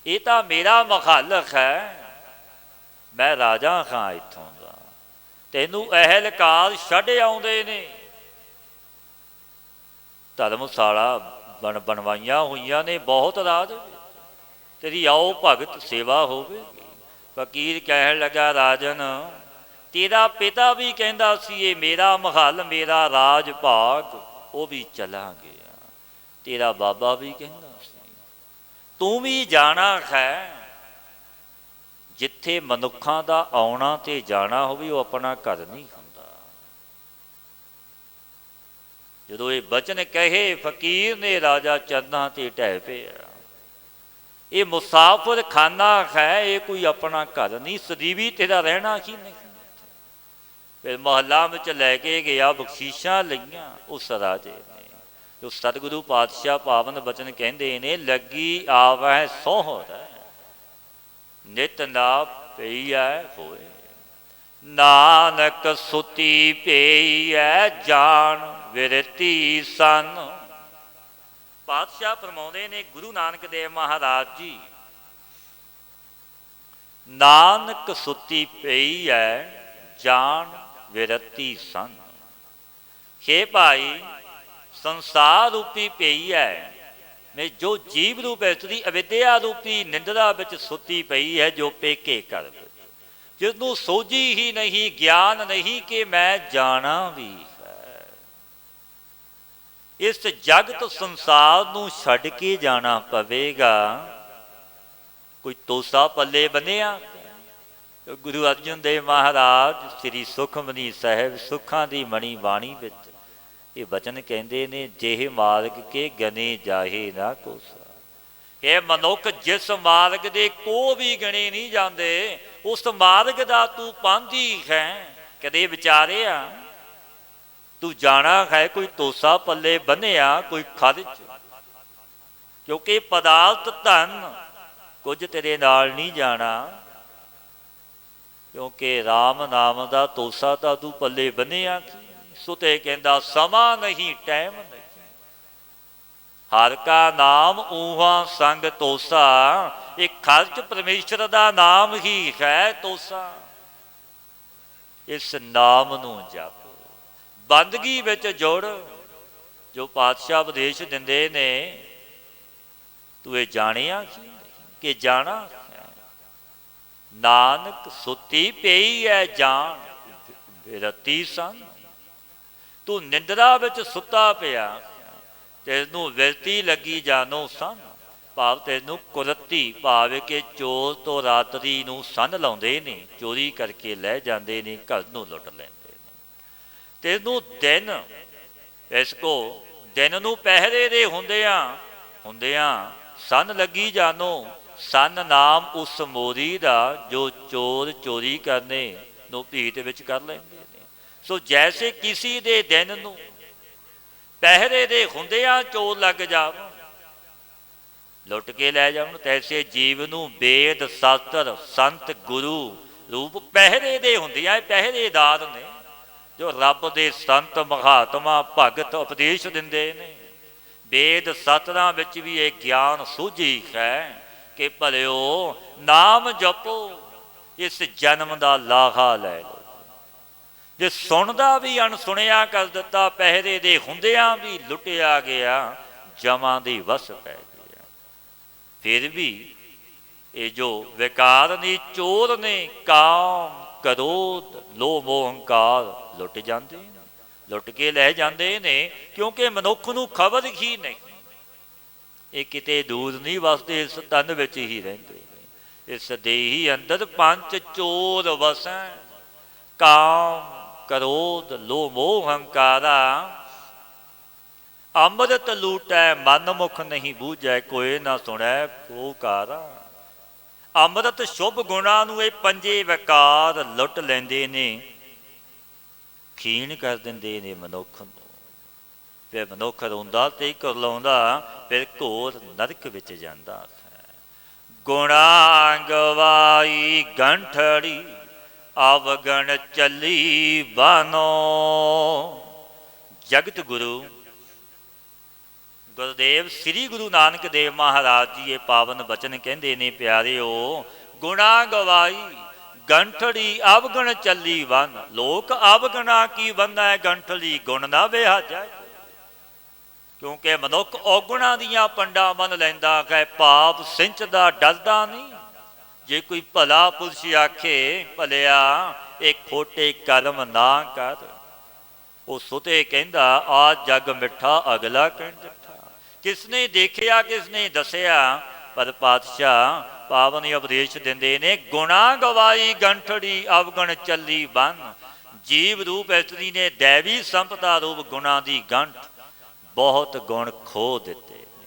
ਇਹ ਤਾਂ ਮੇਰਾ ਮਖਾਲਕ ਹੈ, ਮੈਂ ਰਾਜਾ ਹਾਂ ਇੱਥੋਂ ਦਾ, ਤੈਨੂੰ ਅਹਿਲਕਾਰ ਛੱਡ ਆਉਂਦੇ ਨੇ। ਧਰਮਸ਼ਾਲਾ ਬਣਵਾਈਆਂ ਹੋਈਆਂ ਨੇ ਬਹੁਤ ਰਾਜ, ਤੇਰੀ ਆਓ ਭਗਤ ਸੇਵਾ ਹੋਵੇਗੀ। ਫਕੀਰ ਕਹਿਣ ਲੱਗਾ, ਰਾਜਨ ਤੇਰਾ ਪਿਤਾ ਵੀ ਕਹਿੰਦਾ ਸੀ ਇਹ ਮੇਰਾ ਮਹੱਲ, ਮੇਰਾ ਰਾਜ ਭਾਗ, ਉਹ ਵੀ ਚਲਾ ਗਿਆ। ਤੇਰਾ ਬਾਬਾ ਵੀ ਕਹਿੰਦਾ ਸੀ ਤੂੰ ਵੀ ਜਾਣਾ ਹੈ। ਜਿੱਥੇ ਮਨੁੱਖਾਂ ਦਾ ਆਉਣਾ ਤੇ ਜਾਣਾ ਹੋਵੇ, ਉਹ ਆਪਣਾ ਘਰ ਨਹੀਂ ਹੁੰਦਾ। ਜਦੋਂ ਇਹ ਬਚਨ ਕਹੇ, ਫਕੀਰ ਨੇ ਰਾਜਾ ਚਰਨਾਂ ਤੇ ਢਹਿ ਪਿਆ। ਇਹ ਮੁਸਾਫਰ ਖਾਨਾ ਹੈ, ਇਹ ਕੋਈ ਆਪਣਾ ਘਰ ਨਹੀਂ। ਸਦੀਵੀ ਤੇਰਾ ਰਹਿਣਾ ਹੀ ਨਹੀਂ। ਫਿਰ ਮਹੱਲਾ ਵਿੱਚ ਲੈ ਕੇ ਗਿਆ, ਬਖਸ਼ੀਸ਼ਾਂ ਲਈਆਂ ਉਸ ਰਾਜੇ ਨੇ। ਜੋ ਸਤਿਗੁਰੂ ਪਾਤਸ਼ਾਹ ਪਾਵਨ ਬਚਨ ਕਹਿੰਦੇ ਨੇ, ਲੱਗੀ ਆਵੈ ਸੋਹਰੈ ਨਿਤ ਨਾ ਪਈਐ ਹੋਏ। ਨਾਨਕ ਸੁਤੀ ਪਈਐ ਜਾਣ ਵਿਰਤੀ ਸਨ। ਪਾਤਸ਼ਾਹ ਫਰਮਾਉਂਦੇ ਨੇ, ਗੁਰੂ ਨਾਨਕ ਦੇਵ ਮਹਾਰਾਜ ਜੀ ਨਾਨਕ ਸੁੱਤੀ ਪਈ ਹੈ ਜਾਣ ਵਿਰਤੀ ਸੰਨ। हे ਭਾਈ, ਸੰਸਾਰ ਰੂਪੀ ਪਈ ਹੈ ਮੈਂ ਜੋ ਜੀਵ ਰੂਪ ਇਸਤਰੀ ਅਵਿਦਿਆ ਰੂਪੀ ਨਿੰਦਰਾ ਵਿੱਚ ਸੁੱਤੀ ਪਈ ਹੈ, ਜੋ ਪੇਕੇ ਕਰ ਵਿੱਚ, ਜਿਸਨੂੰ ਸੋਝੀ ਹੀ ਨਹੀਂ, ਗਿਆਨ ਨਹੀਂ ਕਿ ਮੈਂ ਜਾਣਾ ਵੀ ਹੈ। ਇਸ ਜਗਤ ਸੰਸਾਰ ਨੂੰ ਛੱਡ ਕੇ ਜਾਣਾ ਪਵੇਗਾ। ਕੋਈ ਤੋਸਾ ਪੱਲੇ ਬੰਨਿਆ? ਗੁਰੂ ਅਰਜਨ ਦੇਵ ਮਹਾਰਾਜ ਸ੍ਰੀ ਸੁਖਮਨੀ ਸਾਹਿਬ ਸੁੱਖਾਂ ਦੀ ਮਣੀ ਬਾਣੀ ਵਿੱਚ ਇਹ ਬਚਨ ਕਹਿੰਦੇ ਨੇ, ਜਿਹੇ ਮਾਰਗ ਕੇ ਗਨੇ ਜਾਹੇ ਨਾ ਕੋਸਾ। ਇਹ ਮਨੁੱਖ ਜਿਸ ਮਾਰਗ ਦੇ ਕੋ ਵੀ ਗਣੇ ਨਹੀਂ ਜਾਂਦੇ, ਉਸ ਮਾਰਗ ਦਾ ਤੂੰ ਪਾਂਧੀ ਹੈ। ਕਦੇ ਵਿਚਾਰਿਆ ਤੂੰ ਜਾਣਾ ਹੈ ਕੋਈ ਤੋਸਾ ਪੱਲੇ ਬੰਨਿਆ, ਕੋਈ ਖਰਚ? ਕਿਉਂਕਿ ਪਦਾਰਥ ਧਨ ਕੁਝ ਤੇਰੇ ਨਾਲ ਨਹੀਂ ਜਾਣਾ, ਕਿਉਂਕਿ ਰਾਮ ਨਾਮ ਦਾ ਤੋਸਾ ਤਾਂ ਤੂੰ ਪੱਲੇ ਬੰਨਿਆ। ਸੁਤੇ ਕਹਿੰਦਾ ਸਮਾਂ ਨਹੀਂ, ਟਾਈਮ ਨਹੀਂ। ਹਰ ਕਾ ਨਾਮ ਊਹਾਂ ਸੰਗ ਤੋਸਾ, ਇਹ ਖਰਚ ਪਰਮੇਸ਼ਰ ਦਾ ਨਾਮ ਹੀ ਹੈ ਤੋਸਾ। ਇਸ ਨਾਮ ਨੂੰ ਜਪ, ਬੰਦਗੀ ਵਿੱਚ ਜੁੜ। ਜੋ ਪਾਤਸ਼ਾਹ ਉਪਦੇਸ਼ ਦਿੰਦੇ ਨੇ, ਤੂੰ ਇਹ ਜਾਣਿਆ ਕਿ ਜਾਣਾ ਹੈ। ਨਾਨਕ ਸੁੱਤੀ ਪਈ ਹੈ ਜਾਣ ਵਿਰਤੀ ਸੰਨ। ਤੂੰ ਨਿੰਦਰਾ ਵਿੱਚ ਸੁੱਤਾ ਪਿਆ, ਤੈਨੂੰ ਵਿਰਤੀ ਲੱਗੀ ਜਾਨੋ ਸੰਨ। ਭਾਵ ਤੈਨੂੰ ਕੁਰਤੀ, ਭਾਵ ਕਿ ਚੋਰ ਤੋਂ ਰਾਤਰੀ ਨੂੰ ਸੰਨ ਲਾਉਂਦੇ ਨੇ, ਚੋਰੀ ਕਰਕੇ ਲੈ ਜਾਂਦੇ ਨੇ, ਘਰ ਨੂੰ ਲੁੱਟ ਲੈਂਦੇ ਨੇ। ਤੈਨੂੰ ਦਿਨ, ਇਸ ਕੋ ਦਿਨ ਨੂੰ ਪਹਿਰੇ ਦੇ ਹੁੰਦਿਆਂ ਸੰਨ ਲੱਗੀ ਜਾਨੋ। ਸੰਨ ਨਾਮ ਉਸ ਮੋਰੀ ਦਾ ਜੋ ਚੋਰ ਚੋਰੀ ਕਰਨੇ ਨੂੰ ਭੀਤ ਵਿੱਚ ਕਰ ਲੈਂਦੇ ਨੇ। ਸੋ ਜੈਸੇ ਕਿਸੀ ਦੇ ਦਿਨ ਨੂੰ ਪਹਿਰੇ ਦੇ ਹੁੰਦਿਆਂ ਚੋਰ ਲੱਗ ਜਾਵਣ, ਲੁੱਟ ਕੇ ਲੈ ਜਾਵਣ, ਤੈਸੇ ਜੀਵ ਨੂੰ ਵੇਦ ਸ਼ਾਸਤਰ ਸੰਤ ਗੁਰੂ ਰੂਪ ਪਹਿਰੇ ਦੇ ਹੁੰਦਿਆਂ, ਪਹਿਰੇਦਾਰ ਨੇ ਜੋ ਰੱਬ ਦੇ ਸੰਤ ਮਹਾਤਮਾ ਭਗਤ ਉਪਦੇਸ਼ ਦਿੰਦੇ ਨੇ। ਵੇਦ ਸ਼ਾਸਤਰਾਂ ਵਿੱਚ ਵੀ ਇਹ ਗਿਆਨ ਸੂਝੀ ਹੈ ਕਿ ਭਲਿਓ ਨਾਮ ਜਪੋ, ਇਸ ਜਨਮ ਦਾ ਲਾਹਾ ਲੈ ਲਓ। ਜੇ ਸੁਣਦਾ ਵੀ ਅਣਸੁਣਿਆ ਕਰ ਦਿੱਤਾ, ਪਹਿਰੇ ਦੇ ਹੁੰਦਿਆਂ ਵੀ ਲੁੱਟਿਆ ਗਿਆ, ਜਮਾਂ ਦੀ ਵਸ ਪੈ ਗਿਆ। ਫਿਰ ਵੀ ਇਹ ਜੋ ਵਿਕਾਰ ਨੇ, ਚੋਰ ਨੇ, ਕਾਮ ਕ੍ਰੋਧ ਲੋਭ ਮੋਹ ਹੰਕਾਰ ਲੁੱਟ ਜਾਂਦੇ ਨੇ, ਲੁੱਟ ਕੇ ਲੈ ਜਾਂਦੇ ਨੇ। ਕਿਉਂਕਿ ਮਨੁੱਖ ਨੂੰ ਖਬਰ ਹੀ ਨਹੀਂ, ਇਹ ਕਿਤੇ ਦੂਰ ਨਹੀਂ ਵਸਦੇ, ਇਸ ਤਨ ਵਿੱਚ ਹੀ ਰਹਿੰਦੇ ਨੇ। ਇਸ ਦੇਹੀ ਅੰਦਰ ਪੰਜ ਚੋਰ ਵਸੈ, ਕਾਮ ਕ੍ਰੋਧ ਲੋਭ ਮੋਹ ਹੰਕਾਰਾ। ਅੰਮ੍ਰਿਤ ਲੂਟੈ ਮਨ ਮੁਖ ਨਹੀਂ ਬੂਝੈ, ਕੋਇ ਨਾ ਸੁਣੈ ਕੋਕਾਰਾ। ਅੰਮ੍ਰਿਤ ਸ਼ੁਭ ਗੁਣਾਂ ਨੂੰ ਇਹ ਪੰਜੇ ਵਿਕਾਰ ਲੁੱਟ ਲੈਂਦੇ ਨੇ, ਖੀਣ ਕਰ ਦਿੰਦੇ ਨੇ ਮਨੁੱਖ ਨੂੰ। ਫਿਰ ਮਨੁੱਖ ਰੋਂਦਾ ਤੇ ਕੁਰਲਾਉਂਦਾ, ਫਿਰ ਘੋਰ ਨਰਕ ਵਿੱਚ ਜਾਂਦਾ ਹੈ। ਗੁਣਾ ਗਵਾਈ ਗੰਠੜੀ ਅਵਗਣ ਚੱਲੀ ਬਾਨੋ। ਜਗਤ ਗੁਰੂ ਗੁਰਦੇਵ ਸ੍ਰੀ ਗੁਰੂ ਨਾਨਕ ਦੇਵ ਮਹਾਰਾਜ ਜੀ ਇਹ ਪਾਵਨ ਬਚਨ ਕਹਿੰਦੇ ਨੇ, ਪਿਆਰਿਓ, ਗੁਣਾ ਗਵਾਈ ਗੰਠੜੀ ਅਵਗਣ ਚੱਲੀ ਵਨ। ਲੋਕ ਅਵਗਣਾ ਕੀ ਬੰਨੈ ਗੰਠੜੀ, ਗੁਣ ਨਾ ਵਿਹਾਜੈ। ਕਿਉਂਕਿ ਮਨੁੱਖ ਔਗੁਣਾਂ ਦੀਆਂ ਪੰਡਾਂ ਬੰਨ ਲੈਂਦਾ ਹੈ, ਪਾਪ ਸਿੰਚਦਾ ਡਰਦਾ ਨਹੀਂ। ਜੇ ਕੋਈ ਭਲਾ ਪੁਰਸ਼ ਆਖੇ, ਭਲਿਆ ਇਹ ਖੋਟੇ ਕਰਮ ਨਾ ਕਰ, ਉਹ ਸੁਤੇ ਕਹਿੰਦਾ ਆ ਜਗ ਮਿੱਠਾ ਅਗਲਾ ਕਹਿਣ ਡਿੱਠਾ। ਕਿਸਨੇ ਦੇਖਿਆ, ਕਿਸਨੇ ਦੱਸਿਆ? ਪਰ ਪਾਤਸ਼ਾਹ ਪਾਵਨ ਉਪਦੇਸ਼ ਦਿੰਦੇ ਨੇ, ਗੁਣਾ ਗਵਾਈ ਗੰਠੜੀ ਅਵਗਣ ਚੱਲੀ ਬੰਨ। ਜੀਵ ਰੂਪ ਇਸਤਰੀ ਨੇ ਦੈਵੀ ਸੰਪਦਾ ਰੂਪ ਗੁਣਾਂ ਦੀ ਗੰਠ ਬਹੁਤ ਗੁਣ ਖੋ ਦਿੱਤੇ ਨੇ।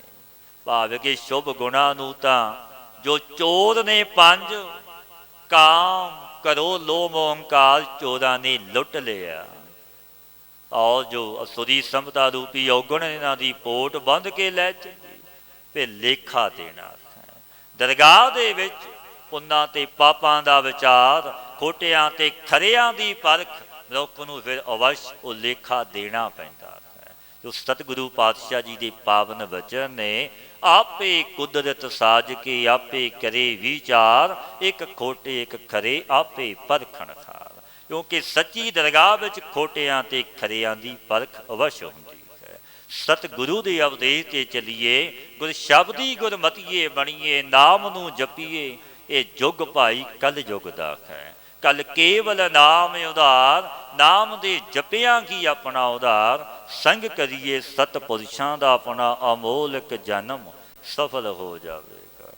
ਭਾਵ ਕਿ ਸ਼ੁਭ ਗੁਣਾਂ ਨੂੰ ਤਾਂ ਜੋ ਚੋਰ ਨੇ ਪੰਜ, ਕਾਮ ਕਰੋ ਲੋਭ ਮੋਹ ਹੰਕਾਰ, ਚੋਰਾਂ ਨੇ ਲੁੱਟ ਲਿਆ। ਔਰ ਜੋ ਅਸੁਰੀ ਸੰਪਦਾ ਰੂਪੀ ਔਗਣ ਇਹਨਾਂ ਦੀ ਪੋਟ ਬੰਦ ਕੇ ਲੈ ਚੱਲੀ। ਫਿਰ ਲੇਖਾ ਦੇਣਾ ਹੈ ਦਰਗਾਹ ਦੇ ਵਿੱਚ, ਪੁੰਨਾਂ ਤੇ ਪਾਪਾਂ ਦਾ ਵਿਚਾਰ, ਖੋਟਿਆਂ ਤੇ ਖਰਿਆਂ ਦੀ ਪਰਖ। ਮਨੁੱਖ ਨੂੰ ਫਿਰ ਅਵਸ਼ ਉਹ ਲੇਖਾ ਦੇਣਾ ਪੈਂਦਾ ਹੈ। ਜੋ ਸਤਿਗੁਰੂ ਪਾਤਸ਼ਾਹ ਜੀ ਦੇ ਪਾਵਨ ਬਚਨ ਨੇ, ਆਪੇ ਕੁਦਰਤ ਸਾਜ ਕੇ ਆਪੇ ਕਰੇ ਵਿਚਾਰ, ਇੱਕ ਖੋਟੇ ਇੱਕ ਖਰੇ ਆਪੇ ਪਰਖਣ ਖਾਰ। ਕਿਉਂਕਿ ਸੱਚੀ ਦਰਗਾਹ ਵਿੱਚ ਖੋਟਿਆਂ ਤੇ ਖਰਿਆਂ ਦੀ ਪਰਖ ਅਵਸ਼ ਹੁੰਦੀ ਹੈ। ਸਤਿਗੁਰੂ ਦੇ ਉਪਦੇਸ਼ ਤੇ ਚੱਲੀਏ, ਗੁਰ ਸ਼ਬਦੀ ਗੁਰਮਤੀਏ ਬਣੀਏ, ਨਾਮ ਨੂੰ ਜਪੀਏ, ਇਹ ਯੁੱਗ ਭਾਈ ਕਲ ਯੁੱਗ ਦਾ ਹੈ। ਕਲ ਕੇਵਲ ਨਾਮ ਉਧਾਰ, ਨਾਮ ਦੇ ਜਪਿਆਂ ਕੀ ਆਪਣਾ ਉਧਾਰ, ਸੰਗ ਕਰੀਏ ਸਤਪੁਰਸ਼ਾਂ ਦਾ ਆਪਣਾ ਅਮੋਲਕ ਜਨਮ ਸਫਲ ਹੋ ਜਾਵੇਗਾ।